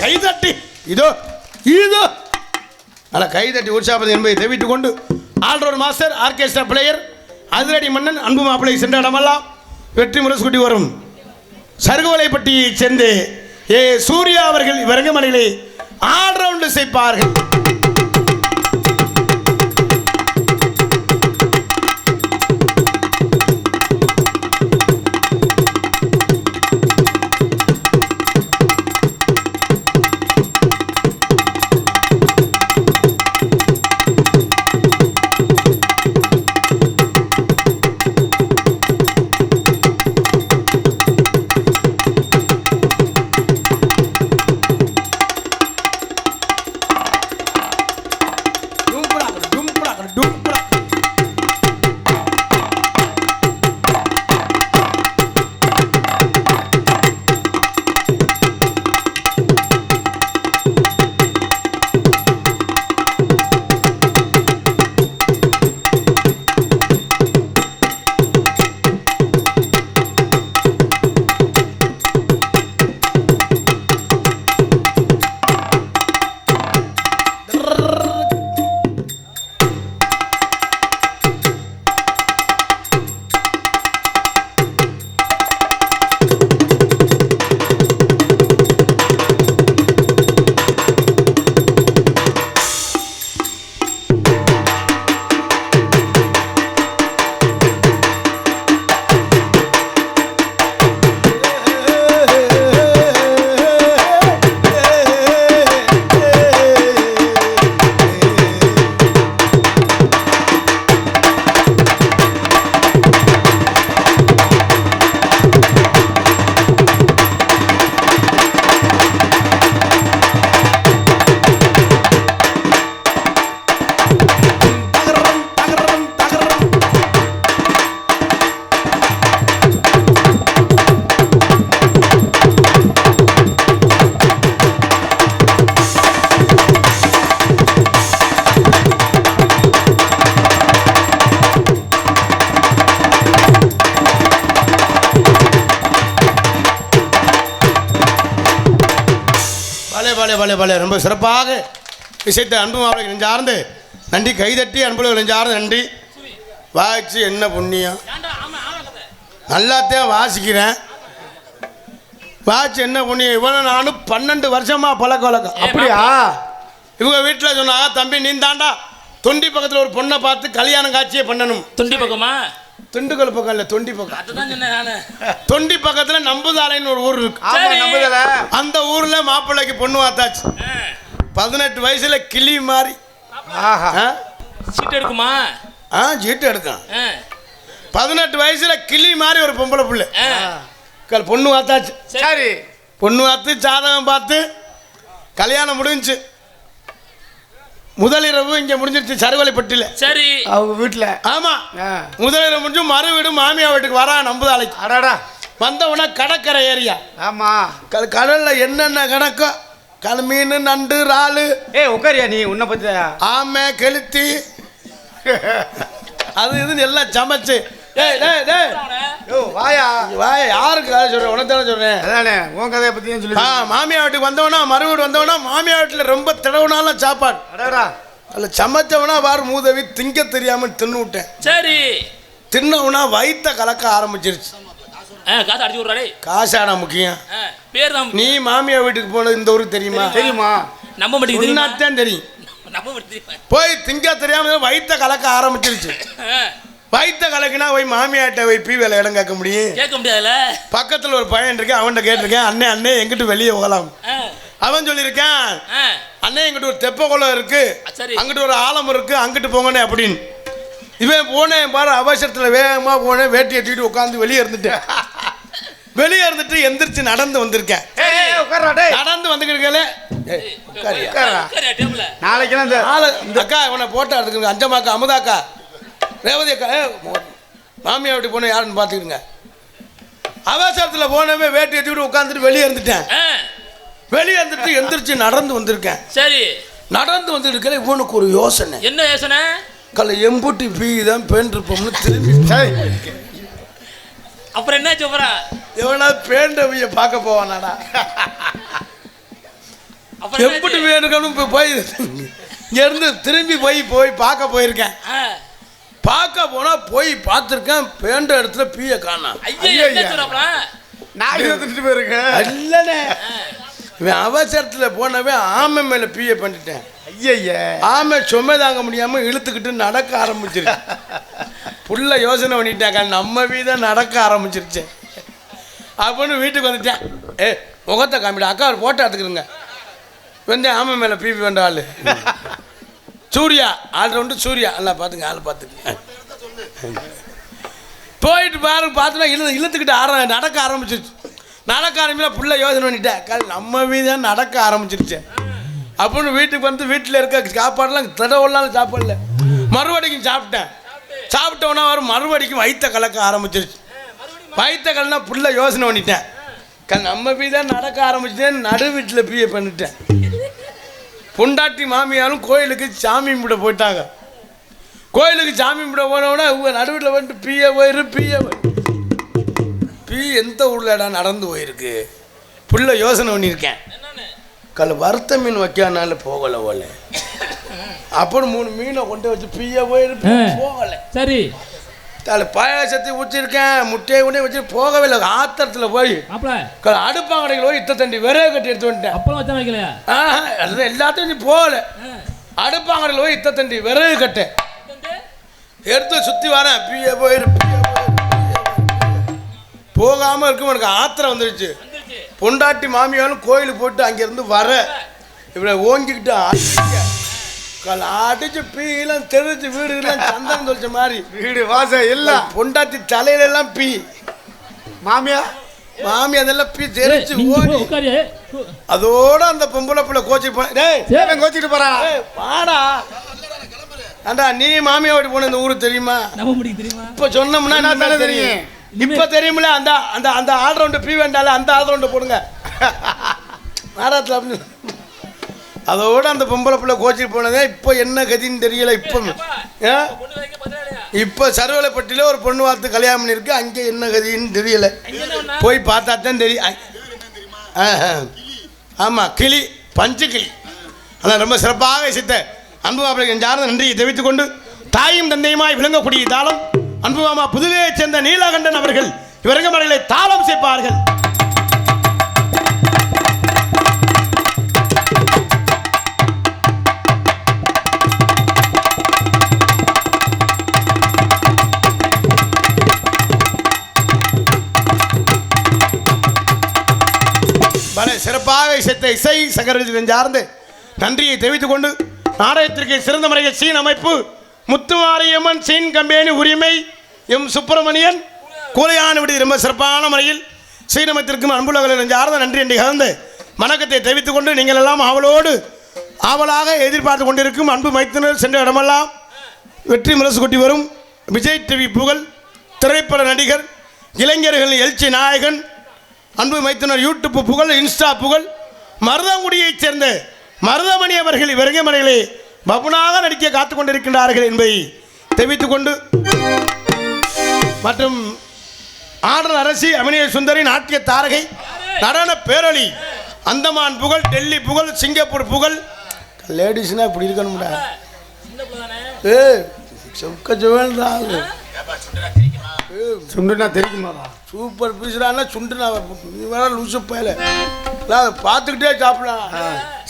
கைதட்டி இதோ நல்லா கைதட்டி உற்சாகப்பது என்பதை தெரிவித்துக் கொண்டு ஆல்ரவுண்ட் மாஸ்டர் ஆர்கெஸ்ட்ரா பிளேயர் அதிரடி மன்னன் அன்பு மாப்பிள்ளை சென்ற இடமெல்லாம் வெற்றி முரசு குட்டி வரும் சருகுவலைப்பட்டியைச் சேர்ந்து சூர்யா அவர்கள் விரங்கமலையிலே ஆல்ரவுண்ட் செய்ப்பார்கள். பலே ரொம்ப சிறப்பாக விஷயத்தை அன்பு மாவளை நெஞ்சார்ந்து நன்றி. கைதட்டி அன்புகள் நெஞ்சார்ந்து நன்றி. வாய்ச்சி என்ன புண்ணியம், நல்லாத்தான் வாசிக்கிறேன். வாட்சி என்ன புண்ணியம். இவனை நானும் 12 வருஷமா பழக்க வழக்கம். அப்படியா? இவங்க வீட்டில் சொன்னாங்க, தம்பி நீ தாண்டா தொண்டி பக்கத்தில் ஒரு பொண்ணை பார்த்து கல்யாணம் காட்சியே பண்ணணும். தொண்டி பக்கமா? திண்டுக்கல் பக்கம் இல்லை, தொண்டி பக்கம். அதுதான் சொன்னேன். தொண்டி பக்கத்துல நம்புதாலைன்னு ஒரு ஊர் இருக்கு. ஆமா, நம்புதல. அந்த ஊர்ல மாப்பிள்ளைக்கு பொண்ணு பார்த்தாச்சு. 18 வயசுல கிளி மாதிரி. ஆஹா. சீட் எடுக்குமா? சீட்டு எடுக்கும். 18 வயசுல கிளி மாதிரி ஒரு பொம்பளை பிள்ளை பொண்ணு பார்த்தாச்சு. சரி. பொண்ணு பார்த்து ஜாதகம் பார்த்து கல்யாணம் முடிஞ்சு. முதலிரவு இங்க முடிஞ்சிருச்சு சருவலைப்பட்டில. சரி. அவங்க வீட்டுல. ஆமா, முதலிரவு முடிஞ்சு மறு வீடு மாமியா வீட்டுக்கு வரா நம்புதாலைக்கு. அடாடா. வந்தவனா கடற்கரை ஏரியா. ஆமா. கடல்ல என்னென்ன கணக்கோ மீன், நண்டு, இறாலு. உட்காரியா நீ உன்னை பத்தி? ஆமை, கெளுத்தி, அது இதுன்னு எல்லாம் சமைச்சு. வாயா வாய யாருக்கு கதை சொல்றேன்? உனக்கு தானே சொல்றேன். அதானே உன் கதையை பத்தியும் சொல்லி. மாமியா வீட்டுக்கு வந்தவனா மறு வீடு வந்தவனா மாமியா வீட்டுல ரொம்ப திடவுனாலும் சாப்பாடு. அடாடா. அதில் சமைச்சவனா வாரு மூதவி திங்க தெரியாம தின்னு விட்டேன். சரி. தின்னவனா வயிற்ற கலக்க ஆரம்பிச்சிருச்சு. காசு அடிச்சு விடுறாடே. காசாடா முக்கியம். பேர் தான். நீ மாமியா வீட்டுக்கு போனது இந்த ஊருக்கு தெரியுமா? தெரியுமா? நம்ப மாட்டேங்குது. தான் தெரியும். நம்ப மாட்டேங்குது. போய் திங்க தெரியாம வயிற்ற கலக்க ஆரம்பிச்சிருச்சு. வயிற்ற கலக்குனா போய் மாமியாட்ட போய் பீ வேலை இடம் கேட்க முடியும்? கேட்க முடியாதுல்ல. பக்கத்தில் ஒரு பையன் இருக்கேன், அவன்கிட்ட கேட்டிருக்கேன், அண்ணே அண்ணே எங்கிட்ட வெளியே போகலாம். அவன் சொல்லியிருக்கேன், அண்ணே எங்கிட்ட ஒரு தெப்ப குளம் இருக்கு, அங்கிட்டு ஒரு ஆலம் இருக்கு, அங்கிட்டு போங்கண்ணே அப்படின்னு. இவன் போனேன் பாரு, அவசரத்தில் வேகமாக போனேன், வேட்டி எட்டிட்டு உட்காந்து வெளியே இருந்துட்டேன். வெளியே இருந்துட்டு எந்திரிச்சு நடந்து வந்திருக்கேன். நடந்து வந்துக்கிட்டு நாளைக்கு அக்கா இவனை போட்டோ எடுத்துக்கங்க. அஞ்சமாக்கா, அமுதாக்கா, ரேவதி அக்கா, மாமியா வீட்டுக்கு போன யாருன்னு பார்த்துக்கிடுங்க. அவசரத்தில் போனவே வேட்டி எட்டிட்டு உட்காந்துட்டு வெளியே இருந்துட்டேன். வெளியே இருந்துட்டு எந்திரிச்சு நடந்து வந்திருக்கேன். சரி. நடந்து வந்துட்டு இருக்கல இவனுக்கு ஒரு யோசனை. என்ன யோசனை? கல்ல எம்புட்டி பீ தான் பேன் இருப்போம்னு திரும்பி. அப்புறம் என்ன சொல்றா? எவனா பேண்டவிய பார்க்க போவானாடா? எம்புட்டி வேணுக்கணும் போய் இங்க இருந்து திரும்பி போய் பார்க்க போயிருக்கேன். பார்க்க போனா போய் பார்த்துருக்கேன், பேண்ட இடத்துல பீய காணோம். இல்லனே இவன் அவசரத்தில் போனவே ஆமை மேல பீய பண்ணிட்டேன். ஆமை சுமை தாங்க முடியாம இழுத்துக்கிட்டு நடக்க ஆரம்பிச்சிருச்சு. புள்ள யோசனை பண்ணிட்டாக்கா, நம்ம வீத நடக்க ஆரம்பிச்சிருச்சு அப்படின்னு வீட்டுக்கு வந்துட்டேன். முகத்தை காமிடா, அக்கா ஒரு போட்டோ எடுத்துக்கிறேங்க. வந்து ஆமை மேல பீப்பி வேண்ட ஆளு சூர்யா, ஆள் ரெண்டு சூர்யா, எல்லாம் பார்த்துங்க, ஆள் பார்த்துங்க. போயிட்டு பாருங்க, பார்த்துனா இழுத்துக்கிட்டு நடக்க ஆரம்பிச்சிருச்சு. நடக்க ஆரம்பிச்சா புள்ள யோசனை பண்ணிட்டேன், நம்ம வீதான் நடக்க ஆரம்பிச்சிருச்சு அப்படின்னு வீட்டுக்கு வந்து வீட்டில் இருக்க சாப்பாடுலாம் தடவெல்லாம் சாப்பிடல. மறுபடிக்கும் சாப்பிட்டேன். சாப்பிட்டோன்னா வரும் மறுபடிக்கும் வயிற்ற கலக்க ஆரம்பிச்சிருச்சு. வயிற்ற கலனா புள்ள யோசனை பண்ணிட்டேன், நம்ம வீதான் நடக்க ஆரம்பிச்சேன், நடு வீட்டில் பீய பண்ணிட்டேன். பொண்டாட்டி மாமியாலும் கோயிலுக்கு சாமி கும்பிட போயிட்டாங்க. கோயிலுக்கு சாமி கும்பிட போனோன்னா நடுவில் வந்துட்டு பீய பீ எந்த ஊர்லடா நடந்து போயிருக்கு. புள்ள யோசனை பண்ணியிருக்கேன், வறுத்த மீன் வைக்கானால போகலை போல. அப்புறம் 3 மீனை கொண்டு வச்சு பீய போகலை. சரி. பாயாசத்தை ஊற்றிருக்கேன், முட்டையை கொண்டே வச்சு போகவே இல்லை. ஆத்திரத்தில் போய் அடுப்பாங்கடையில் போய் தண்டி விறகு கட்டி எடுத்து வந்துட்டேன். எல்லாத்தையும் போகல. அடுப்பாங்கடையில் போய் தண்டி விறகு கட்ட எடுத்து சுற்றி வரேன். போகாமல் இருக்கும். எனக்கு ஆத்திரம் வந்துருச்சு. பொண்டாட்டி மாமியாலும் கோயிலுக்கு போட்டு அங்கேருந்து வர இப்படி ஓங்கிக்கிட்டு அடிச்சு பீலாம் தெரிஞ்சு வீடுலாம் சந்தனம் தொலைச்ச மாதிரி வீடு வாசம் எல்லாம். பொண்டாட்டி தலையில எல்லாம் பீ, மாமியா அதெல்லாம் பீ தெரிச்சு ஓடி. அதோட அந்த பொம்பளை பிள்ளை கோச்சிட்டு போறான். வாடா அண்டா, நீ மாமியா வீட்டு போன இந்த ஊருக்கு தெரியுமா? இப்ப சொன்னோம்னா நான் தானே தெரியும். இப்ப தெரியுமில்ல, அந்த அந்த அந்த ஆல்ரவுண்டு பீ வேண்டால அந்த ஆல்ரவுண்டை போடுங்க நாடகத்தில் அப்படின்னு. அதோட அந்த பொம்பளை பிள்ளை கோச்சிட்டு போனதே இப்போ என்ன கதின்னு தெரியல. இப்போ சருவலைப்பட்டியில் ஒரு பொண்ணு பார்த்து கல்யாணம் பண்ணியிருக்கு. அங்கே என்ன கதின்னு தெரியல, போய் பார்த்தா தான் தெரியும். ஆமாம், கிளி பஞ்சுக்கிளி. அதான் ரொம்ப சிறப்பாக இசைத்த அன்பு மாப்பிள்ளை நெஞ்சார்ந்த நன்றியை தெரிவித்துக் கொண்டு தாயும் தந்தையுமாய் விளங்கக்கூடிய தாளம் அன்பு மாமா புதுவையைச் சேர்ந்த நீலகண்டன் அவர்கள் இவரங்க மலையிலே தாளம் சேர்ப்பார்கள். சிறப்பாக இசைத்த இசை சகரஜி சார்ந்து நன்றியை தெரிவித்துக் கொண்டு நாடகத்திற்கு சிறந்த முறையில் சீன் அமைப்பு முத்துமாரியம்மன் சீன் கம்பெனி உரிமை எம் சுப்பிரமணியன் கூலையான விடுதி ரொம்ப சிறப்பான முறையில் சீனமைத்திற்கும் அன்புலகளை சார்ந்த நன்றி என்று கலந்து வணக்கத்தை தெரிவித்துக் கொண்டு நீங்கள் எல்லாம் ஆவலாக எதிர்பார்த்து கொண்டிருக்கும் அன்பு மைத்தினர் சென்ற இடமெல்லாம் வெற்றி முரசு கொட்டி வரும் விஜய் டிவி புகழ் திரைப்பட நடிகர் இளைஞர்களின் எழுச்சி நாயகன் அன்பு மைத்தினர் யூடியூப் புகழ் இன்ஸ்டா புகழ் மருதங்குடியைச் சேர்ந்த மருதமணி அவர்கள் விரங்கமனையிலே பபுனாக நடிக்க காத்துக் கொண்டிருக்கின்றார்கள் என்பதை தெரிவித்துக் கொண்டு மற்றும் ஆடல் அரசி அபிநய சுந்தரி நாட்டிய தாரகை நடன பேரொளி அந்தமான் புகழ் டெல்லி புகழ் சிங்கப்பூர் புகழ் லேடிஸ்னா இப்படி இருக்கணும்டா சுண்டுனா தெரியுமாடா? சூப்பர் பீஸ்டானா சுண்டுனா நீ வேணா லூசு பயல அதை பார்த்துக்கிட்டே சாப்பிடலாம்.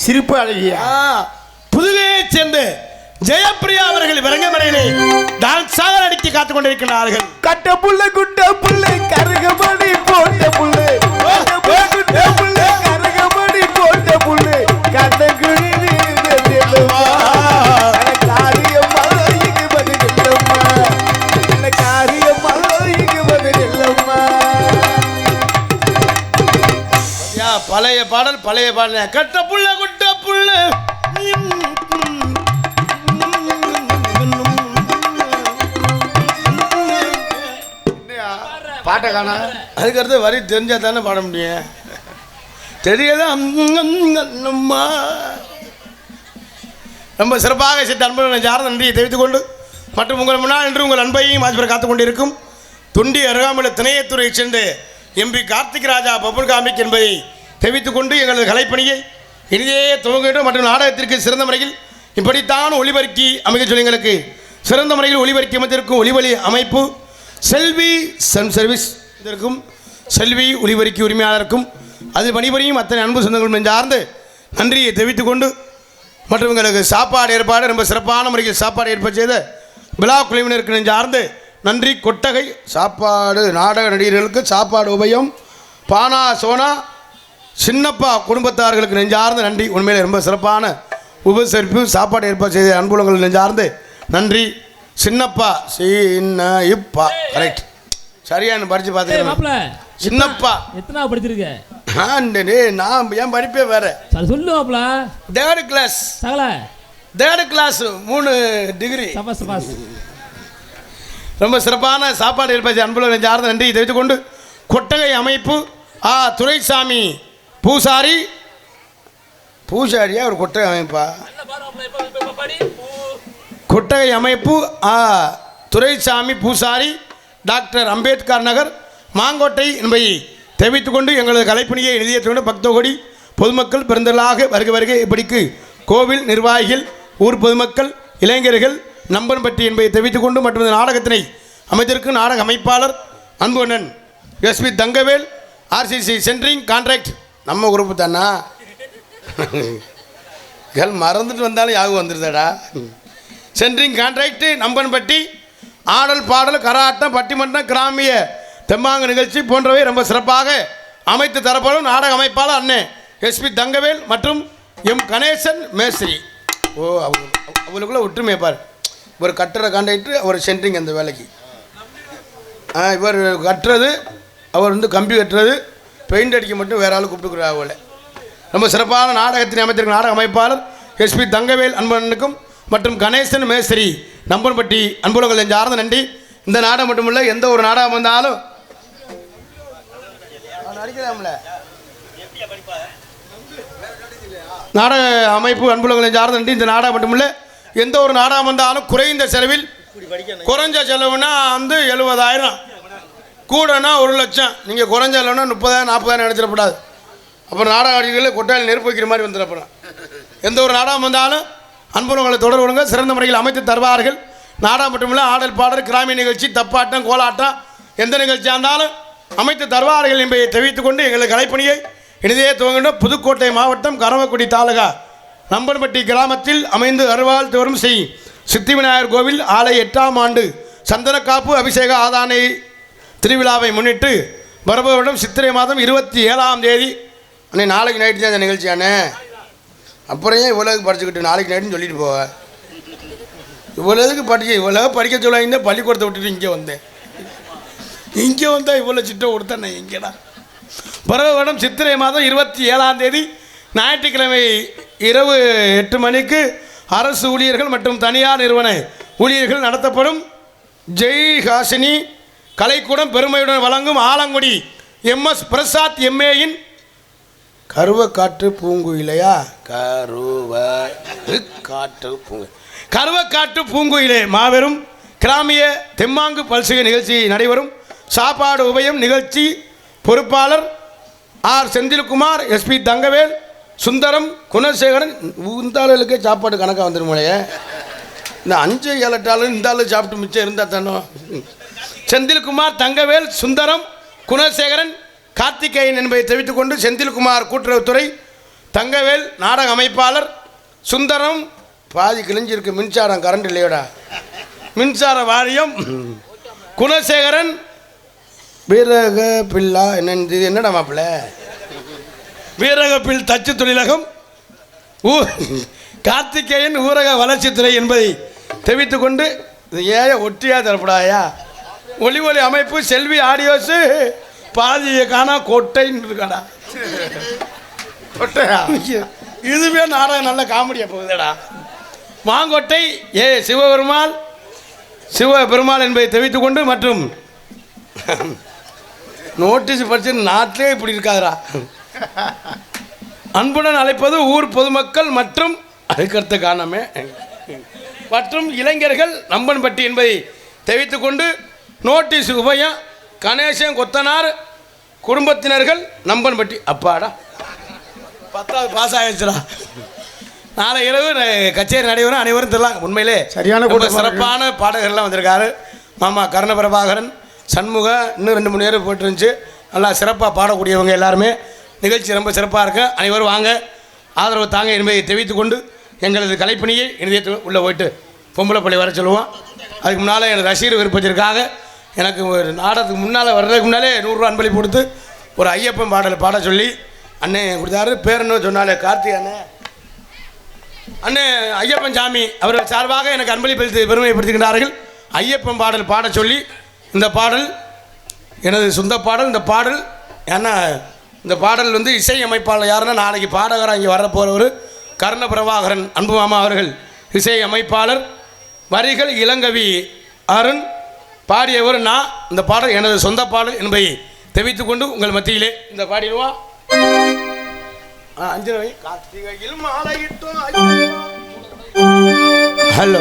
சிரிப்பு அழகியா புதுவையைச் சேர்ந்த ஜெயப்பிரியா அவர்கள் விரங்கமனையிலே டான்ஸாக நடிக்க காத்துக் கொண்டிருக்கிறார்கள். கட்ட புள்ள குட்ட புள்ள கருகமணி போட்ட புள்ள குட்ட புள்ள கருகமணி போட்ட புள்ள கட்ட குழி பழைய பாடல் கட்ட புள்ள குட்ட புள்ள பாட்டை காணா அதுக்கடுத்து வரி தெரிஞ்சா தானே பாட முடியும். தெரியாத ரொம்ப சிறப்பாக சித்த அன்புடன் சார்ந்த நன்றியை தெரிவித்துக் கொண்டு மற்றும் உங்கள் முன்னால் என்று உங்கள் அன்பையும் ஆஜிபர் காத்துக் கொண்டிருக்கும் துண்டி அருகாமையில் திணையத்துறையை சேர்ந்த எம்பி கார்த்திக் ராஜா பபுல் காமிக் என்பதை தெரிவித்துக் கொண்டு எங்களது கலைப்பணியை இனிதே துவங்கிட்டோம். மற்றும் நாடகத்திற்கு சிறந்த முறையில் இப்படித்தான் ஒளிபரப்பி அமைக்க சொல்லி எங்களுக்கு சிறந்த முறையில் ஒளிபரப்பி அமைத்திருக்கும் ஒளிவழி அமைப்பு செல்வி சன் சர்வீஸ் இதற்கும் செல்வி ஒளிபரப்பி உரிமையாளருக்கும் அது பணிபுரியும் அத்தனை அன்பு சொந்தங்கள் சார்ந்து நன்றியை தெரிவித்துக் கொண்டு மற்றும் எங்களுக்கு சாப்பாடு ஏற்பாடு ரொம்ப சிறப்பான முறையில் சாப்பாடு ஏற்பாடு செய்த விழா குழுவினருக்கு சார்ந்து நன்றி. கொட்டகை சாப்பாடு நாடக நடிகர்களுக்கு சாப்பாடு உபயம் பானா சோனா சின்னப்பா குடும்பத்தார்களுக்கு நெஞ்சார்ந்த நன்றி. உண்மையிலே ரொம்ப சிறப்பான உபசரிப்பு சாப்பாடு ஏற்பாடு செய்த அன்புலங்கள் நெஞ்சார்ந்து நன்றி. சின்னப்பா இப்பா கரெக்ட் சரியான படிச்சு பார்த்துக்கிறேன். சின்னப்பா எத்தனை படிச்சிருக்க? நான் என் படிப்பே வேற சொல்லுவாப்ல தேர்டு கிளாஸ் 3 டிகிரி. ரொம்ப சிறப்பான சாப்பாடு ஏற்பாடு அன்புள்ள சார்ந்த நன்றி தெரிவித்துக் கொண்டு கொட்டகை அமைப்பு துரைசாமி பூசாரியா ஒரு கொட்டகை அமைப்பா கொட்டகை அமைப்பு துரைசாமி பூசாரி டாக்டர் அம்பேத்கர் நகர் மாங்கோட்டை என்பதை தெரிவித்துக் கொண்டு எங்களது கலைப்பணியை நிதியத்தோடு பக்த கோடி பொதுமக்கள் பெருந்தலாக வருக இப்படிக்கு கோவில் நிர்வாகிகள் ஊர் பொதுமக்கள் இளைஞர்கள் நம்பன்பட்டி என்பதை தெரிவித்துக் கொண்டு மற்றும் இந்த நாடகத்தினை அமைத்திருக்கும் நாடக அமைப்பாளர் Anbunnan SP Thangavel RCC centring contract நம்ம குரூப்பு தானா மறந்துட்டு வந்தாலும் யாவும் வந்துருதாடா. சென்ட்ரிங் கான்ட்ராக்ட் நம்பன்பட்டி ஆடல் பாடல் கராட்டம் பட்டிமன்றம் கிராமிய தெம்மாங்க நிகழ்ச்சி போன்றவை ரொம்ப சிறப்பாக அமைத்து தரப்படும் நாடக அமைப்பாளர் அண்ணன் எஸ்பி தங்கவேல் மற்றும் எம் கணேசன் மேஸ்திரி. அவங்களுக்குள்ள ஒற்றுமையை பார். இவர் கட்டுற கான்ட்ராக்டர் அவர் சென்ட்ரிங் அந்த வேலைக்கு இவர் கட்டுறது அவர் கம்பி கட்டுறது பெயிண்ட் அடிக்க மட்டும் வேற ஆள் கூப்பிட்டுக்கிறார் போல. ரொம்ப சிறப்பான நாடகத்தினை அமைத்திருக்கும் நாடக அமைப்பாளர் எஸ்பி தங்கவேல் அன்பனுக்கும் மற்றும் கணேசன் மேஸ்திரி நம்பன்பட்டி அன்புலங்கள் சார்ந்த நன்றி. இந்த நாடகம் மட்டுமில்லை எந்த ஒரு நாடகம் வந்தாலும் நாடக அமைப்பு அன்புலங்களை சார்ந்த நன்றி. இந்த நாடகம் மட்டுமில்லை எந்த ஒரு நாடகம் வந்தாலும் குறைந்த செலவில் குறைஞ்ச செலவுனா 70,000 கூடனா 1,00,000 நீங்கள் குறைஞ்ச செலவுனா 30,000 40,000 நினச்சிடப்படாது. அப்புறம் நாடக ஆடிகளில் கொட்டாயில் நெருப்பு வைக்கிற மாதிரி வந்துடப்படும். எந்த ஒரு நாடகம் வந்தாலும் அன்புறவங்களை தொடர்பு கொள்ளுங்க. சிறந்த முறையில் அமைத்து தருவார்கள். நாடகம் மட்டுமில்லை, ஆடல் பாடல், கிராமிய நிகழ்ச்சி, தப்பாட்டம், கோலாட்டம், எந்த நிகழ்ச்சியாக இருந்தாலும் அமைத்து தருவார்கள் என்பதை தெரிவித்துக் கொண்டு எங்களது கலைப்பணியை இனிதே துவங்கின்ற புதுக்கோட்டை மாவட்டம் கரவக்குடி தாலுகா நம்பன்பட்டி கிராமத்தில் அமைந்து அருள்வாள் தோறும் செய் சித்தி விநாயகர் கோவில் ஆலய 8ஆம் ஆண்டு சந்தனக்காப்பு அபிஷேக ஆதானை திருவிழாவை முன்னிட்டு வருபவரிடம் சித்திரை மாதம் 27ஆம் தேதி அன்னை நாளைக்கு நைட்டு தான் அந்த நிகழ்ச்சியானே. அப்புறம் ஏன் இவ்வளோக்கு படிச்சுக்கிட்டு நாளைக்கு நைட்டுன்னு சொல்லிட்டு போவ? இவ்வளோதுக்கு இவ்வளோ படிக்க சொல்லுவாங்க. பள்ளிக்கூடத்தை விட்டுட்டு இங்கே வந்தேன். இங்கே வந்தால் இவ்வளோ சிட்டை கொடுத்தேன் நான் எங்கேடா. வருடம் சித்திரை மாதம் 27ஆம் தேதி ஞாயிற்றுக்கிழமை இரவு 8 மணிக்கு அரசு ஊழியர்கள் மற்றும் தனியார் நிறுவன ஊழியர்கள் நடத்தப்படும் ஜெய் ஹாசினி கலைக்கூடம் பெருமையுடன் வழங்கும் ஆலங்குடி MS பிரசாத் MAயின் கருவக்காட்டு பூங்குயிலையா கருவக்காட்டு பூங்குயிலே மாபெரும் கிராமிய தெம்மாங்கு பல்சுகை நிகழ்ச்சி நடைபெறும். சாப்பாடு உபயம் நிகழ்ச்சி பொறுப்பாளர் ஆர் செந்தில்குமார், SP தங்கவேல், சுந்தரம், குணசேகரன். இந்த சாப்பாடு கணக்காக வந்துடுமோலையே. இந்த 5-7 இந்த ஆளு சாப்பிட்டு மிச்சம் இருந்தால் தானோ. செந்தில்குமார், தங்கவேல், சுந்தரம், குணசேகரன், கார்த்திகேயன் என்பதை தெரிவித்துக் கொண்டு செந்தில்குமார் கூட்டுறவுத்துறை, தங்கவேல் நாடக அமைப்பாளர், சுந்தரம் பாதி கிழிஞ்சிருக்கு மின்சாரம் கரண்ட் இல்லையோடா மின்சார வாரியம், குணசேகரன் வீரக பில்லா என்னடா மாப்பிள்ள வீரக பில் தச்சு தொழிலகம், கார்த்திகேயன் ஊரக வளர்ச்சித்துறை என்பதை தெரிவித்துக் கொண்டு ஏன் ஒட்டியா தரப்படாயா ஒளி ஒளி அமைப்பு செல்வி ஆடியோஸு பாதியை காணா கொட்டைன்னு இருக்காடா. கொட்டையா இதுவே நாடகம் நல்ல காமெடியாக போகுதுடா. மாங்கொட்டை சிவபெருமாள் என்பதை தெரிவித்துக் கொண்டு மற்றும் நோட்டீஸ் படிச்சு நாட்டிலே இப்படி இருக்காதுடா. அன்புடன் அழைப்பது ஊர் பொதுமக்கள் மற்றும் அதுக்கடுத்த காரணமே மற்றும் இளைஞர்கள் நம்பன்பட்டி என்பதை தெரிவித்துக் கொண்டு நோட்டீஸ் உபயம் கணேசன் கொத்தனார் குடும்பத்தினர்கள் நம்பன்பட்டி. அப்பாடா 10வது பாஸ் ஆகிடுச்சுடா. நாளை இரவு கச்சேரி நடைபெறும். அனைவரும் தெரியலாம். உண்மையிலே சரியான சிறப்பான பாடகர்லாம் வந்திருக்காரு. மாமா கர்ணபிரபாகரன், சண்முக, இன்னும் 2-3 பேர் போயிட்டுருந்துச்சு. நல்லா சிறப்பாக பாடக்கூடியவங்க எல்லாருமே. நிகழ்ச்சி ரொம்ப சிறப்பாக இருக்கு. அனைவரும் வாங்க, ஆதரவு தாங்க என்பதை தெரிவித்துக் கொண்டு எங்களது கலைப்பணியை இணையத்தில் உள்ளே போயிட்டு பொம்பளை பள்ளி வர சொல்லுவோம். அதுக்கு முன்னால் எனக்கு ரசிகர் விருப்பத்திற்காக எனக்கு ஒரு நாடகத்துக்கு முன்னால் வர்றதுக்கு முன்னாலே 100 ரூபா அன்பளிப்பு கொடுத்து ஒரு ஐயப்பன் பாடலை பாட சொல்லி அண்ணே கொடுத்தாரு. பேர் என்ன சொன்னாலே கார்த்திக் அண்ணே ஐயப்பன் சாமி அவர்கள் சார்பாக எனக்கு அன்பளிப்பளித்து பெருமைப்படுத்துகின்றார்கள். ஐயப்பன் பாடல் பாட சொல்லி இந்த பாடல் எனது சொந்த பாடல். இந்த பாடல் ஏன்னா இந்த பாடல் இசை அமைப்பாளர் யாருன்னா நாளைக்கு பாடகராக இங்கே வரப்போகிறவர் கர்ணபிரபாகரன் அன்பு மாமா அவர்கள் இசை அமைப்பாளர். வரிகள் இளங்கவி அருண், பாடியவர் நான். இந்த பாடல் எனது சொந்த பாடல் என்பதை தெரிவித்துக் கொண்டு உங்கள் மத்தியிலே இந்த பாடிடுவா 5 ரூபாய் கார்த்திகையில் மாலையிட்டோம். ஹலோ ஹலோ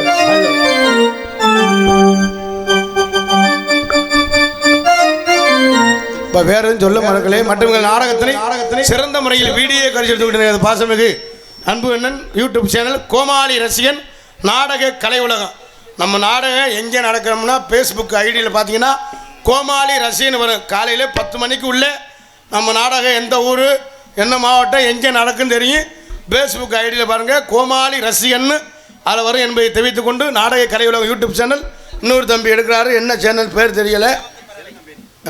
இப்போ வேற எதுவும் சொல்ல மறக்கலே. மற்றும் நாடகத்தினை சிறந்த முறையில் வீடியோ கழிச்சு பாசமிகு அன்பு அண்ணன் யூடியூப் சேனல் கோமாளி ரசிகன் நாடக கலை உலகம். நம்ம நாடகம் எங்கே நடக்கிறோம்னா ஃபேஸ்புக் ஐடியில் பார்த்தீங்கன்னா கோமாளி ரசிகன் வரும். காலையில் 10 மணிக்கு உள்ளே நம்ம நாடகம் எந்த ஊர் என்ன மாவட்டம் எங்கே நடக்குன்னு தெரியும். ஃபேஸ்புக் ஐடியில் பாருங்கள் கோமாளி ரசிகன்னு அதில் வரும் என்பதை தெரிவித்துக் கொண்டு நாடக கலை உலகம் யூடியூப் சேனல் இன்னொரு தம்பி எடுக்கிறாரு. என்ன சேனல் பேர் தெரியலை.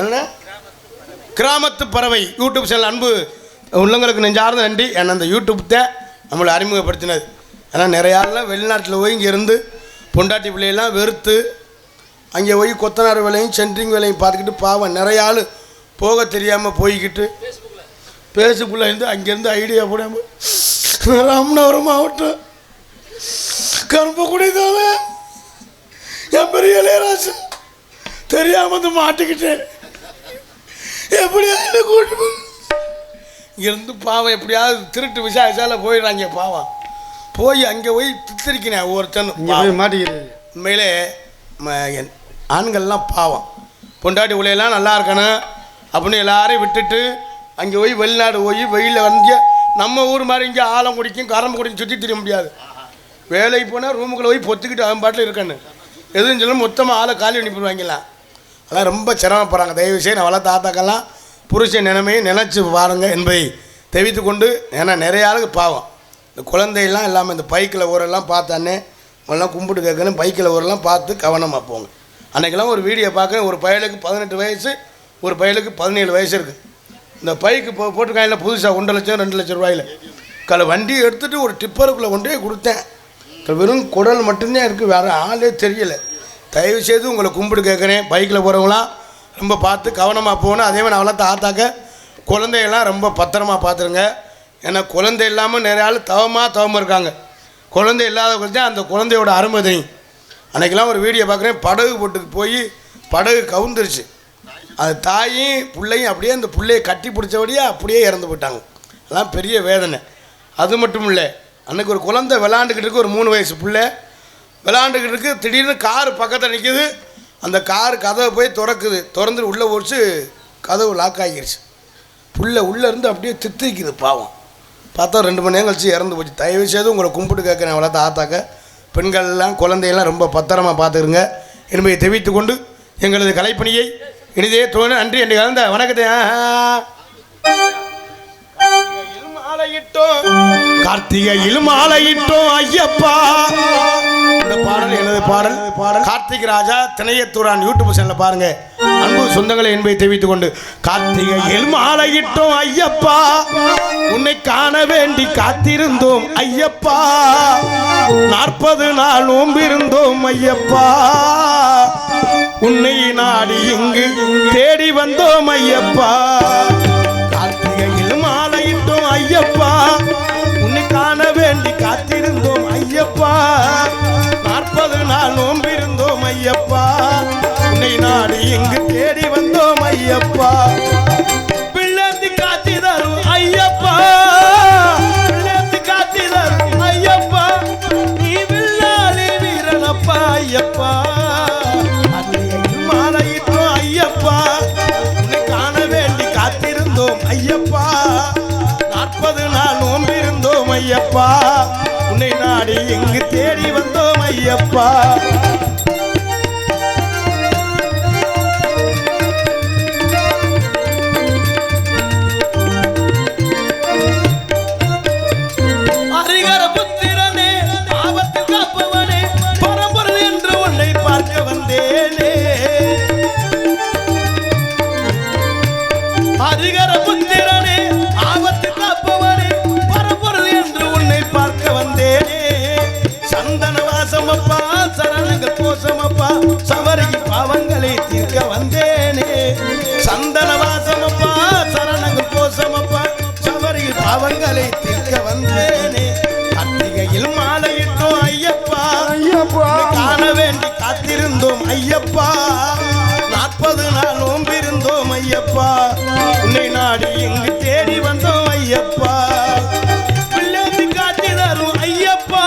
என்ன கிராமத்து பறவை யூடியூப் சேனல். அன்பு உள்ளங்களுக்கு நெஞ்சார்ந்த நன்றி. ஏன்னா அந்த யூடியூப் தான் நம்மளை அறிமுகப்படுத்தினது. ஏன்னா நிறைய ஆள்லாம் வெளிநாட்டில் போய் இங்கே இருந்து பொண்டாட்டி பிள்ளையெல்லாம் வெறுத்து அங்கே போய் கொத்தனார் வேலையும் சென்ட்ரிங் வேலையும் பார்த்துக்கிட்டு பாவம் நிறைய ஆள் போக தெரியாமல் போய்கிட்டு பேசுக்குள்ளே இருந்து அங்கேருந்து ஐடியா போடாமல் ராமநாதபுரம் மாவட்டம் கரும்பக்குடி தானே என் பெரிய இளையராஜு தெரியாமல் மாட்டிக்கிட்டேன். எப்படியாவது கூட்டு இங்கேருந்து பாவம் எப்படியாவது திருட்டு விசாரிச்சால போயிடுறாங்க. பாவம் போய் அங்கே போய் தித்திரிக்கினேன் ஒவ்வொருத்தனும் மாட்டிக்கிறது. உண்மையிலே ஆண்கள்லாம் பாவம் பொண்டாட்டி உலையெல்லாம் நல்லா இருக்கணும் அப்படின்னு எல்லாரையும் விட்டுட்டு அங்கே போய் வெளிநாடு போய் வெயிலில் வந்து நம்ம ஊர் மாதிரி இங்கே ஆலங்குடிக்கும் கரம்பக்குடிக்கும் சுற்றி தெரிய முடியாது. வேலைக்கு போனால் ரூமுக்குள்ளே போய் பொத்துக்கிட்டு அவன் பாட்டில் இருக்கன்னு எதுவும் சொல்ல மொத்தமாக ஆளை காலி பண்ணி போடுவாங்கலாம். அதெல்லாம் ரொம்ப சிரமப்படுறாங்க. தயவு செய்து நான் தாத்தாக்கெல்லாம் புருஷன் நிலைமையை நினச்சி பாருங்கள் என்பதை தெரிவித்து கொண்டு, ஏன்னா நிறைய ஆளுக்கு பாவம் இந்த குழந்தையெல்லாம் இல்லாமல் இந்த பைக்கில் ஊரெல்லாம் பார்த்தானே அவெல்லாம் கும்பிட்டு கேட்கணும். பைக்கில் ஊரெல்லாம் பார்த்து கவனமாக போங்க. அன்றைக்கெல்லாம் ஒரு வீடியோ பார்க்க ஒரு பயலுக்கு 18 வயசு, ஒரு பயலுக்கு 17 வயசு இருக்குது. இந்த பைக்கு போட்டுருக்காங்க புதுசாக 1 லட்சம் 2 லட்சம் ரூபாயில் வண்டியை எடுத்துகிட்டு ஒரு டிப்பருக்குள்ளே கொண்டு போய் கொடுத்தேன். வெறும் குடல் மட்டும்தான் இருக்குது, வேறு ஆளே தெரியலை. தயவுசெய்து உங்களை கும்பிட்டு கேட்குறேன், பைக்கில் போகிறவங்களாம் ரொம்ப பார்த்து கவனமாக போகணும். அதே மாதிரி அவளை ஆத்தாக்க குழந்தையெல்லாம் ரொம்ப பத்திரமாக பார்த்துருங்க. ஏன்னா குழந்தை இல்லாமல் நிறைய ஆள் தவமாக இருக்காங்க. குழந்தை இல்லாதவங்க தான் அந்த குழந்தையோட அருமை தெரியும். அன்றைக்கெல்லாம் ஒரு வீடியோ பார்க்குறேன், படகு போட்டுக்கு போய் படகு கவுந்துருச்சு. அது தாயும் பிள்ளையும் அப்படியே அந்த பிள்ளையை கட்டி பிடிச்சபடியே அப்படியே இறந்து போயிட்டாங்க. அதெல்லாம் பெரிய வேதனை. அது மட்டும் இல்லை, அன்றைக்கி ஒரு குழந்தை விளாண்டுக்கிட்டு இருக்கு, ஒரு 3 வயசு பிள்ளை விளாண்டுக்கிட்டு இருக்கு. திடீர்னு கார் பக்கத்தில் நிற்கிது. அந்த கார் கதவை போய் திறந்துட்டு உள்ளே போச்சு. கதவு லாக் ஆகிருச்சு. புள்ள உள்ளே இருந்து அப்படியே தித்திக்குது. பாவம் பார்த்தா 2 மணி நேரம் கழிச்சு இறந்து போச்சு. தயவு செய்து உங்களை கும்பிட்டு கேட்குறேன், வளர்த்த ஆத்தாக்க பெண்கள்லாம் குழந்தையெல்லாம் ரொம்ப பத்திரமாக பார்த்துருங்க என்பதை தெரிவித்து கொண்டு எங்களது கலைப்பணியை இனிதே தோணு நன்றி என்று கலந்த வணக்கத்தை. கார்த்திகையில் மாலையிட்டோம் ஐயப்பா. இந்த பாடல் எனது பாடல் கார்த்திக் ராஜா திணையத்தூரான் யூடியூப் சேனலில் பாருங்க. அன்பு சொந்தங்களை என்பதை தெரிவித்துக் கொண்டு, கார்த்திகையில் மாலையிட்டோம் ஐயப்பா, உன்னை காண வேண்டி காத்திருந்தோம் ஐயப்பா, 40 நாள் நோம்பிருந்தோம் ஐயப்பா, உன்னை நாடி இங்கு தேடி வந்தோம் ஐயப்பா. கார்த்திகையில் மாலையிட்டோம் ஐயப்பா, உன்னை காண வேண்டி காத்திருந்தோம் ஐயப்பா, 40 நாள் நோம்பிருந்தோம் ஐயப்பா, உன்னை நாடி இங்கு தேடி வந்தோம் ஐயப்பா. பிள்ளைந்து காட்சி தரும் ஐயப்பா, பிள்ளைந்து காட்சி தரும் ஐயப்பா, நீ வில்லாளி வீரனப்பா ஐயப்பா. மாலையிட்டோம் ஐயப்பா, உன்னை காண வேண்டி காத்திருந்தோம் ஐயப்பா, 40 நாள் நோம்பிருந்தோம் ஐயப்பா, உன்னை நாடி இங்கு தேடி வந்தோம் ஐயப்பா. ஹரிகர புத்திரனே, ஆபத்து காப்பவனே, பரம்பொருள் என்று உன்னை பார்க்க வந்தேனே. ஹரிகர புத்திரனே, ஆபத்து காப்பவனே, பரம்பொருள் என்று உன்னை பார்க்க வந்தேனே. சந்தன வாசமப்பா, சரணங்கள் கோசமப்பா, சவரிக்கு பாவங்களை தீர்க்க வந்தேனே. சந்தன வாசமப்பா, சரணங்கள் கோசமப்பா, சவரிக்கு பாவங்களை தீர்க்க வந்தேனே. கார்த்திகையில் மாலையிட்டோம் ஐயப்பா, காண வேண்டி காத்திருந்தோம் ஐயப்பா, 40 நாள் நோம்பிருந்தோம் ஐயப்பா, உன்னை நாடி இங்கு தேடி வந்தோம் ஐயப்பா. பிள்ளைந்து காட்சி தரும் ஐயப்பா,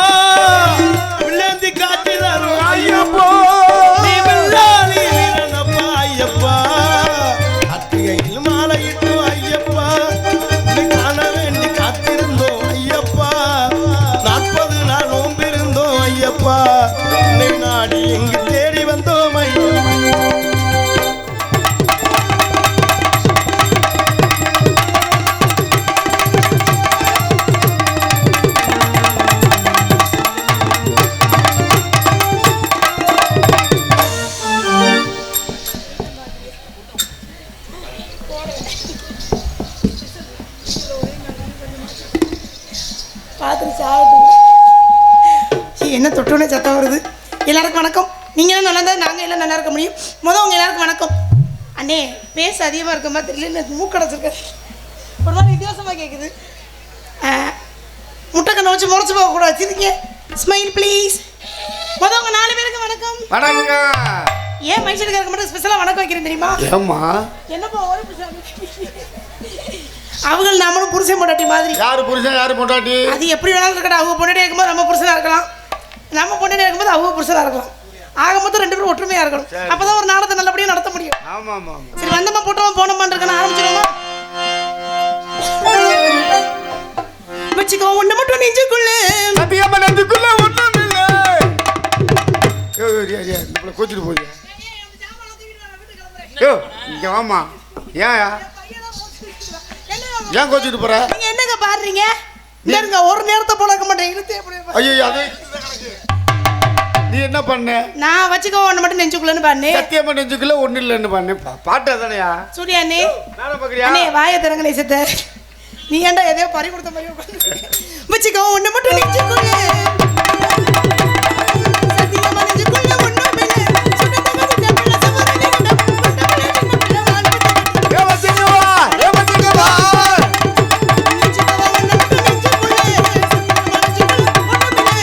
பிள்ளைந்து காட்சி தரும் ஐயப்பா, நீ வில்லாளி வீரனப்பா ஐயப்பா. கார்த்திகையில் மாலையிட்டோம் ஐயப்பா, உன்னை காண வேண்டி காத்திருந்தோம் ஐயப்பா, 40 நாள் நோம்பிருந்தோம் ஐயப்பா, உன்னை நாடி இங்கு தேடி வந்தோம் ஐயப்பா. என்ன தொட்டோன்னே சத்தம் வருது. எல்லாருக்கும் வணக்கம். நீங்களும் நல்லா இருந்தால் நாங்கள் எல்லாம் நல்லா இருக்க முடியும். உங்கள் எல்லாருக்கும் வணக்கம். அண்ணே பேச அதிகமாக இருக்க மாதிரி தெரியல, எனக்கு மூக்கடைச்சிருக்க ஒரு மாதிரி வித்தியாசமாக கேட்குது. முட்டைக்கண்ணை வச்சு முறைச்சி போகக்கூடாது. சிரிங்க, ஸ்மைல் ப்ளீஸ். உங்கள் 4 பேருக்கு வணக்கம். வணக்கம். ஏன் மைசூருக்கு மட்டும் ஸ்பெஷலாக வணக்கம் வைக்கிறேன் தெரியுமா? ஏம்மா என்னப்பா ஒரே அவங்க நம்மளும் புருஷன் பொண்டாட்டி மாதிரி. யாரு புருஷன் யாரு பொண்டாட்டி? அது எப்படி வேணாலும் இருக்கட்டும். அவங்க பொண்டாட்டி இருக்கும்போது நம்ம புருஷனாக இருக்கலாம், நம்ம பொண்டாட்டி இருக்கும்போது அவங்க புருஷனாக இருக்கலாம். ஆக மொத்தம் 2 பேரும் ஒற்றுமையாக இருக்கணும். அப்போதான் ஒரு நாடத்தை நல்லபடியாக நடத்த முடியும். ஆமா ஆமா. சரி, வந்தமா போட்டோமா போனோமான்னு இருக்கணும். ஆரம்பிச்சிடுமா? வச்சுக்கோ ஒண்ணு மட்டும் நெஞ்சுக்குள்ள சத்தியமா நெஞ்சுக்குள்ள ஒண்ணும் இல்லை. இப்ப கோச்சிட்டு போய் இங்க வாமா. ஏன் ஏன் கோச்சிட்டு போற? நீங்க என்னங்க பாடுறீங்க? இல்லங்க ஒரு நேரத்தை போலக்க மாட்டேன் இழுத்து எப்படி ஐயோ அது நீ என்ன பண்ண? நான் வச்சுக்கோ ஒண்ணு மட்டும் நெஞ்சுக்குள்ளன்னு பாடுனே. சத்தியமா நெஞ்சுக்குள்ள ஒண்ணு இல்லைன்னு பண்ண பாட்டு அதானயா? சூர்யா அண்ணே நானே பாக்குறியா? அண்ணே வாயை திறங்க நேசத்தை. நீ ஏன்டா எதையோ பறி கொடுத்த மாதிரி உட்கார்ந்து வச்சுக்கோ ஒண்ணு மட்டும் நெஞ்சுக்குள்ள சத்தியமா நெஞ்சுக்குள்ள ஒண்ணும் இல்லை. சுடதங்க சின்ன பிள்ளை சமரனே கொண்ட பிள்ளை சின்ன பிள்ளை வாழ்ந்து ஏ வச்சிங்கவா நெஞ்சுக்குள்ள ஒண்ணு மட்டும் நெஞ்சுக்குள்ள சத்தியமா நெஞ்சுக்குள்ள ஒண்ணும் இல்லை.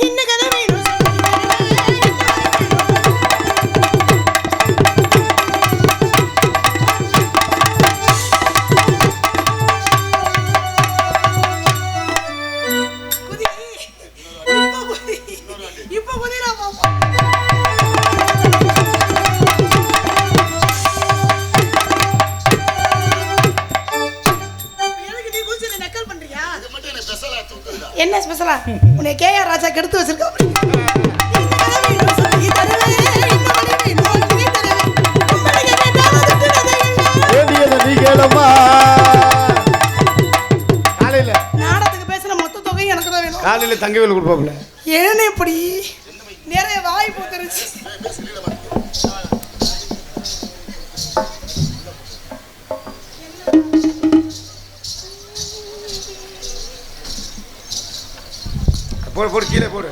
என்ன கதை வேணும் குதி இப்போ குதிரா பாப்பா. எதுக்கு நீ குதிச்சு நக்கல் பண்றியா? என்ன ஸ்பெஷலா? உன்னை கேஆர் ராஜா கெடுத்து வச்சிருக்கா. நீ கேளம்மா. காலையில நாடகத்துக்கு பேசுற மொத்த தொகையும் எனக்கு தான் வேணும். காலையில தங்கவேல் கொடுப்பாப்புல. ஏன்னு இப்படி நிறைய வாய் போத்துருச்சு. போடு போடு கீழே போடு.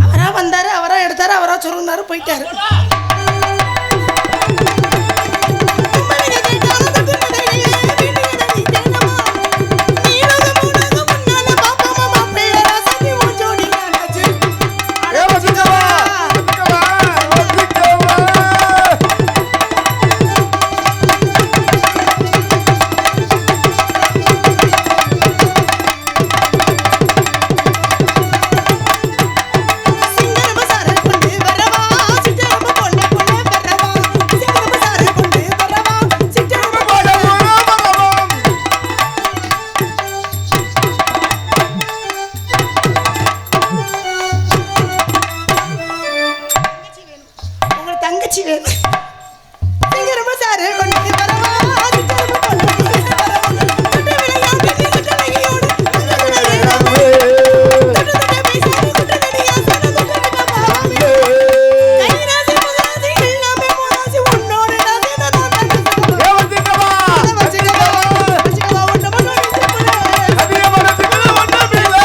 அவரா வந்தாரு அவரா எடுத்தாரு அவரா சொருங்கினாரு போயிட்டாரு. ஏ வச்சிங்கவா வச்சிங்கவா. உங்களுக்கு தங்கச்சி வேணும். சிங்கரமா சாரு கொண்டு வரவா சிங்கரமா கொண்டு வரவா குட்ட விளையாட்டு நீ குட்ட நகையோடு குட்ட பேசாத குட்ட நடியா சன குட்ட பாவாமே கைராசி முகாசி எல்லாமே முகாசி உன்னோட நானே நான் ஏ வச்சிங்கவா வச்சுக்கவா ஒண்ணு மட்டும் நெஞ்சுக்குள்ள சத்தியமா நெஞ்சுக்குள்ள ஒண்ணும் இல்லை.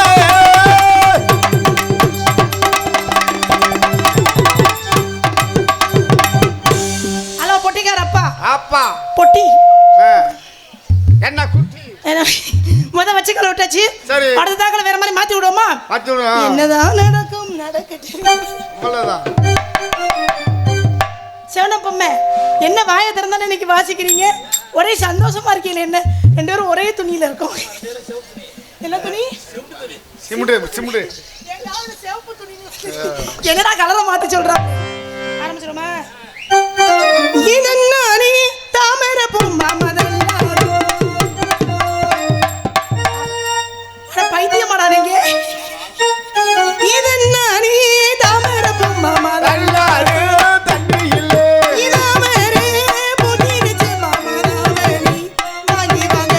ஹலோ பொட்டிக்கார அப்பா அப்பா பொட்டி என்ன குட்டி முத வச்சுக்கல விட்டாச்சு. சரி. அடுத்த தாக்கல வேற மாதிரி மாத்தி விடுவோமா? பத்து என்னதான் நடக்கும் நடக்கட்டும். அவ்வளவுதான். சிவனப்பம்மே என்ன வாயை திறந்தாலும் இன்னைக்கு வாசிக்கிறீங்க. ஒரே சந்தோஷமா இருக்கீங்களே. என்ன ரெண்டு பேரும் ஒரே துணியில இருக்கோம். என்ன துணி? சிமுடு சிமுடு. எங்காவது சிவப்பு துணி. என்னடா கலரை மாத்தி சொல்றா? ஆரம்பிச்சிருமா? இதன்னானே தாமர பூமா மதல்லாதோ. அட பைத்தியமாடா நீங்க. இதன்னானே தாமர பூமா மதல்லாதோ. தள்ளாடு தண்ணி இல்லை. இதாமரே புதிரிச்சு மாமனாவரி. வாங்கி வாங்க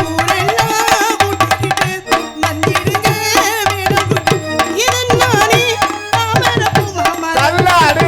ஊரெல்லாம் கூட்டிக்கிட்டு வந்திடுங்க வீடு. இதன்னானே தாமர பூமா மதல்லாதோ. தள்ளாடு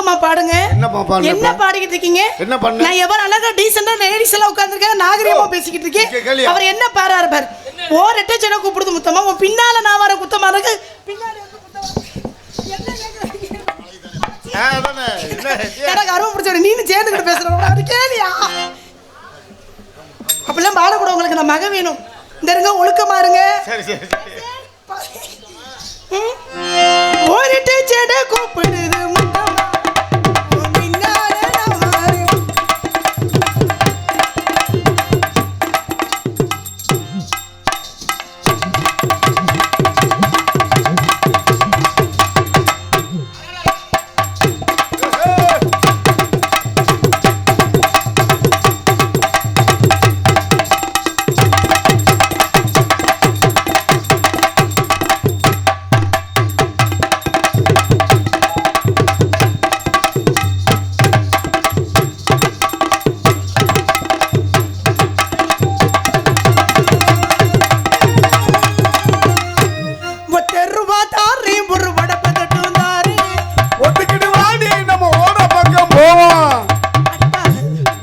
ஒழுக்கமா பாடுங்க. என்னப்பா பாடுன? என்ன பாடிக்கிட்டு இருக்கீங்க? என்ன பண்ண? நான் எவ்வளவு அழகா டீசெண்டா லேடிஸ் எல்லாம் உட்கார்ந்திருக்காங்க, நாகரிகமா பேசிக்கிட்டு இருக்கேன். கேளியா? அவர் என்ன பாராரு பாரு. ஓ ரெட்டை செட கூப்பிடுது முத்தமா, உன் பின்னால நான் வர குத்தமா இருக்கு. பின்னாடி வந்து குத்தமா. என்ன கேக்குறீங்க? அதானே என்ன எனக்கு அருவம் பிடிச்சவரு நீனு சேர்ந்துக்கிட்டு பேசுறவங்க அது கேளியா? அப்பெல்லாம் பாடக்கூட உங்களுக்கு நான் மக வேணும். இந்த இருங்க ஒழுக்கமா இருங்க. சரி சரி ஒரு செட கூப்பிடுது முத்தமா, உன் பின்னால நான் வரேன். ஒத்துக்கிட்டு வாடி நம்ம ஓட பக்கம் போவோம்.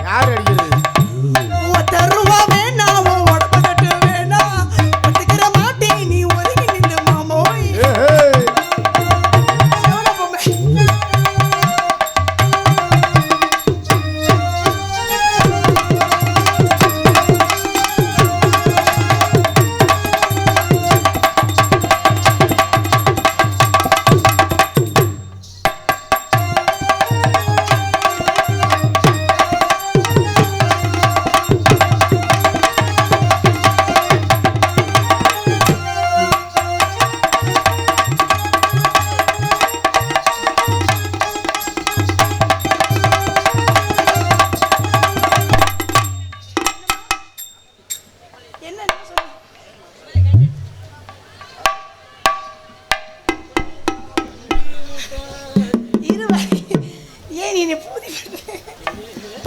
யார் அடிக்கிறது? ஏய்,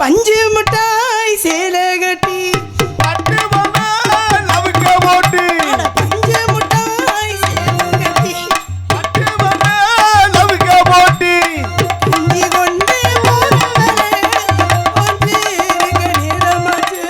பஞ்சு மிட்டாய் சேலை கட்டி பட்டு மண்ணா லவுக்க போட்டு, பஞ்சு மிட்டாய் சேலை கட்டி பட்டு மண்ணா லவுக்க போட்டு, குஞ்சி கொண்டு போறவரே ஒன்று நேரமாச்சு.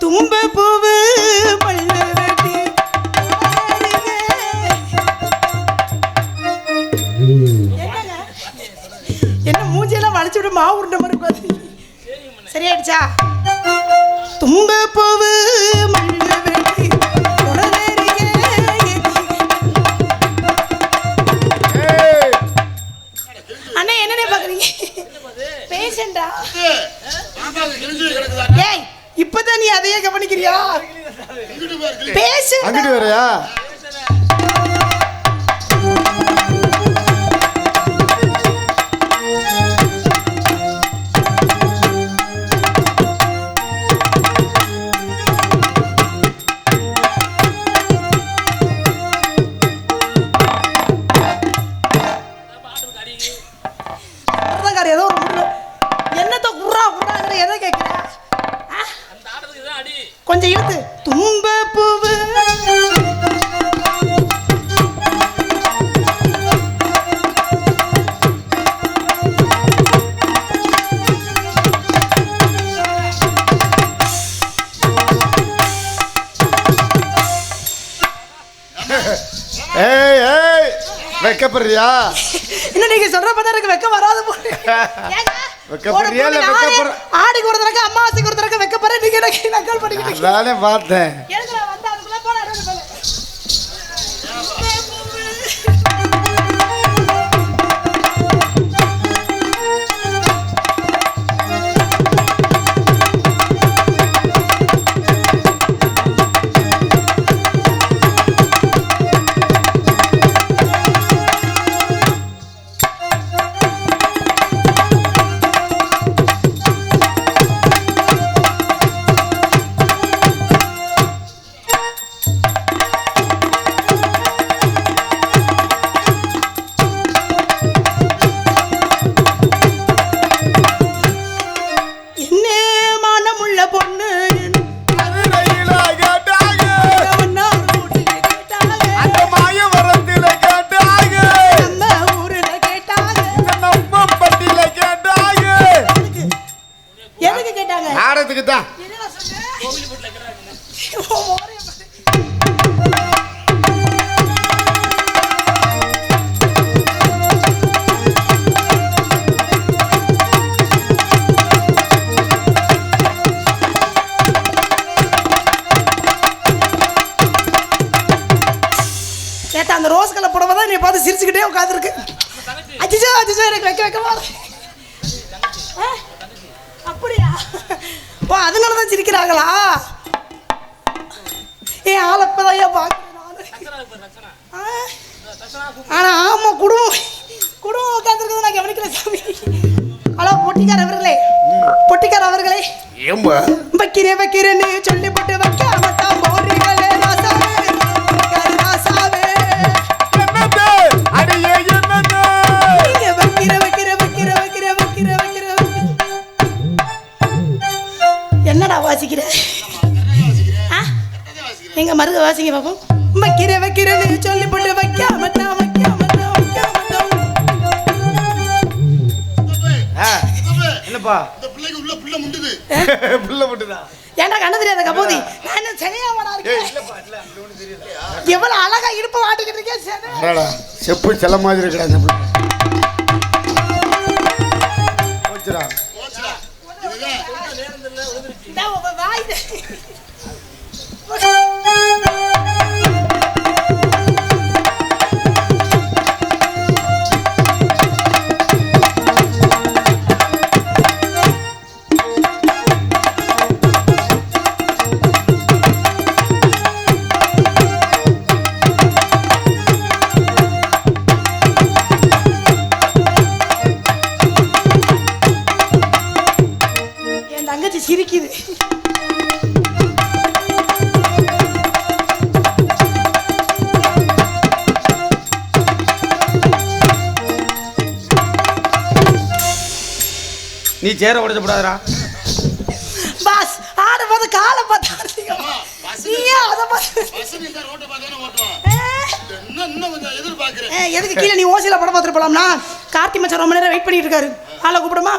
தும்ப பூவு பல்லு வெட்டி என்ன மூஞ்சியெல்லாம் வளைச்சு விட மாவு உருண்ட மாதிரி உட்காந்து சரியாயிடுச்சா? தும்ப பூவு மல்லு வெட்டி உடனேறியே ஏய், அண்ணா என்னன்னே பாக்குறீங்க? பேஷண்டா? ஏய் இப்பதான் நீ அதையே கவனிக்கிறியா? பேஷண்ட் அங்கிட்டு வேறயா? ஏதோ ஒரு முறை. என்னத்த குர்ரா குர்ராங்கிற எதை கேட்கிற? கொஞ்சம் இழுத்து. தும்ப பூவு ஏய் ஏய் வெக்கப்படுறியா? இன்னும் நீங்க சொல்ற பார்த்தா எனக்கு வெக்க வராது போல. வெக்கப்படுறியா இல்ல வெக்கப்படுற? ஆடிக்கு ஒரு தடவை அமாவாசைக்கு ஒரு தடவை வெக்கப்படுற நீங்க எனக்கு நக்கல் பண்ணிக்கிட்டு அதானே பார்த்தேன். எனக்கு வந்து அதுக்குள்ள போன உள்ள பொண்ணு மதுரையில கேட்டாங்க மன்னார் வீட்டுல கேட்டாங்க அந்த மாயவரத்தில கேட்டாங்க நம்ம ஊருல கேட்டாங்க இந்த நம்ம பட்டியில கேட்டாங்க எதுக்கு கேட்டாங்க நாடகத்துக்கு தான். என்னடா சொன்ன கேட்டா அந்த ரோஸ் கலர் புடவை தான் நீ பார்த்து சிரிச்சுக்கிட்டே உட்காந்துருக்கு. அஜிஜோ அஜிஜோ எனக்கு வைக்க வைக்கவா அப்படியா? ஓ அதனால தான் சிரிக்கிறாங்களா? ஏன் ஆளப்பதான் ஏன் பார்க்குறேன். ஆனா ஆமா குடும்பம் குடும்பம் உட்காந்துருக்கிறது நான் கவனிக்கல சாமி. ஹலோ பொட்டிக்கார அவர்களே, பொட்டிக்கார அவர்களே, ஏம்பா வைக்கிறேன் வைக்கிறேன்னு சொல்லி போட்டு வைக்க மாட்டான் போறீங்களே ராசாவே ராசாவே. என்னது அடியே என்னது நீங்க வைக்கிற வைக்கிற வைக்கிற வைக்கிற வைக்கிற வைக்கிற என்னடா வாசிக்கிற? எங்க மருக வாசிங்க பாப்போம். வைக்கிற வைக்கிறேன்னு சொல்லி போட்டு வைக்க மாட்டான் வைக்க மாட்டான் வைக்க மாட்டான். என்னப்பா இந்த பிள்ளைக்கு உள்ள புள்ள முண்டுது. புள்ள மட்டும்தான். ஏன்டா கண்ணு தெரியாத கபோதி? நான் என்ன சரியாவடா இருக்கேன்? எவ்வளவு அழகா இடுப்பு வாட்டிக்கிட்டு இருக்கேன் சரி. அடடா, செப்பு செல்ல மாதிரி இருக்கடா இந்த புள்ள. போச்சுடா. போச்சுடா. இதுதான் இந்தா உங்க வாய் இது. என் தங்கச்சி சிரிக்குது. நீ சேர உடைச்ச கூடாதுடா. பாஸ் ஆடும்போது காலை பார்த்தா நீயே அதை பார்த்து வசதி தான் ரோட்டை பார்த்தானே ஓட்டுவான். இன்னும் கொஞ்சம் எதிர்பார்க்கிறேன். எதுக்கு கீழே நீ ஓசியில படம் பார்த்துட்டு போலாம்னா? கார்த்தி மச்சான் ரொம்ப நேரம் வெயிட் பண்ணிட்டு இருக்காரு. ஆளை கூப்பிடுமா?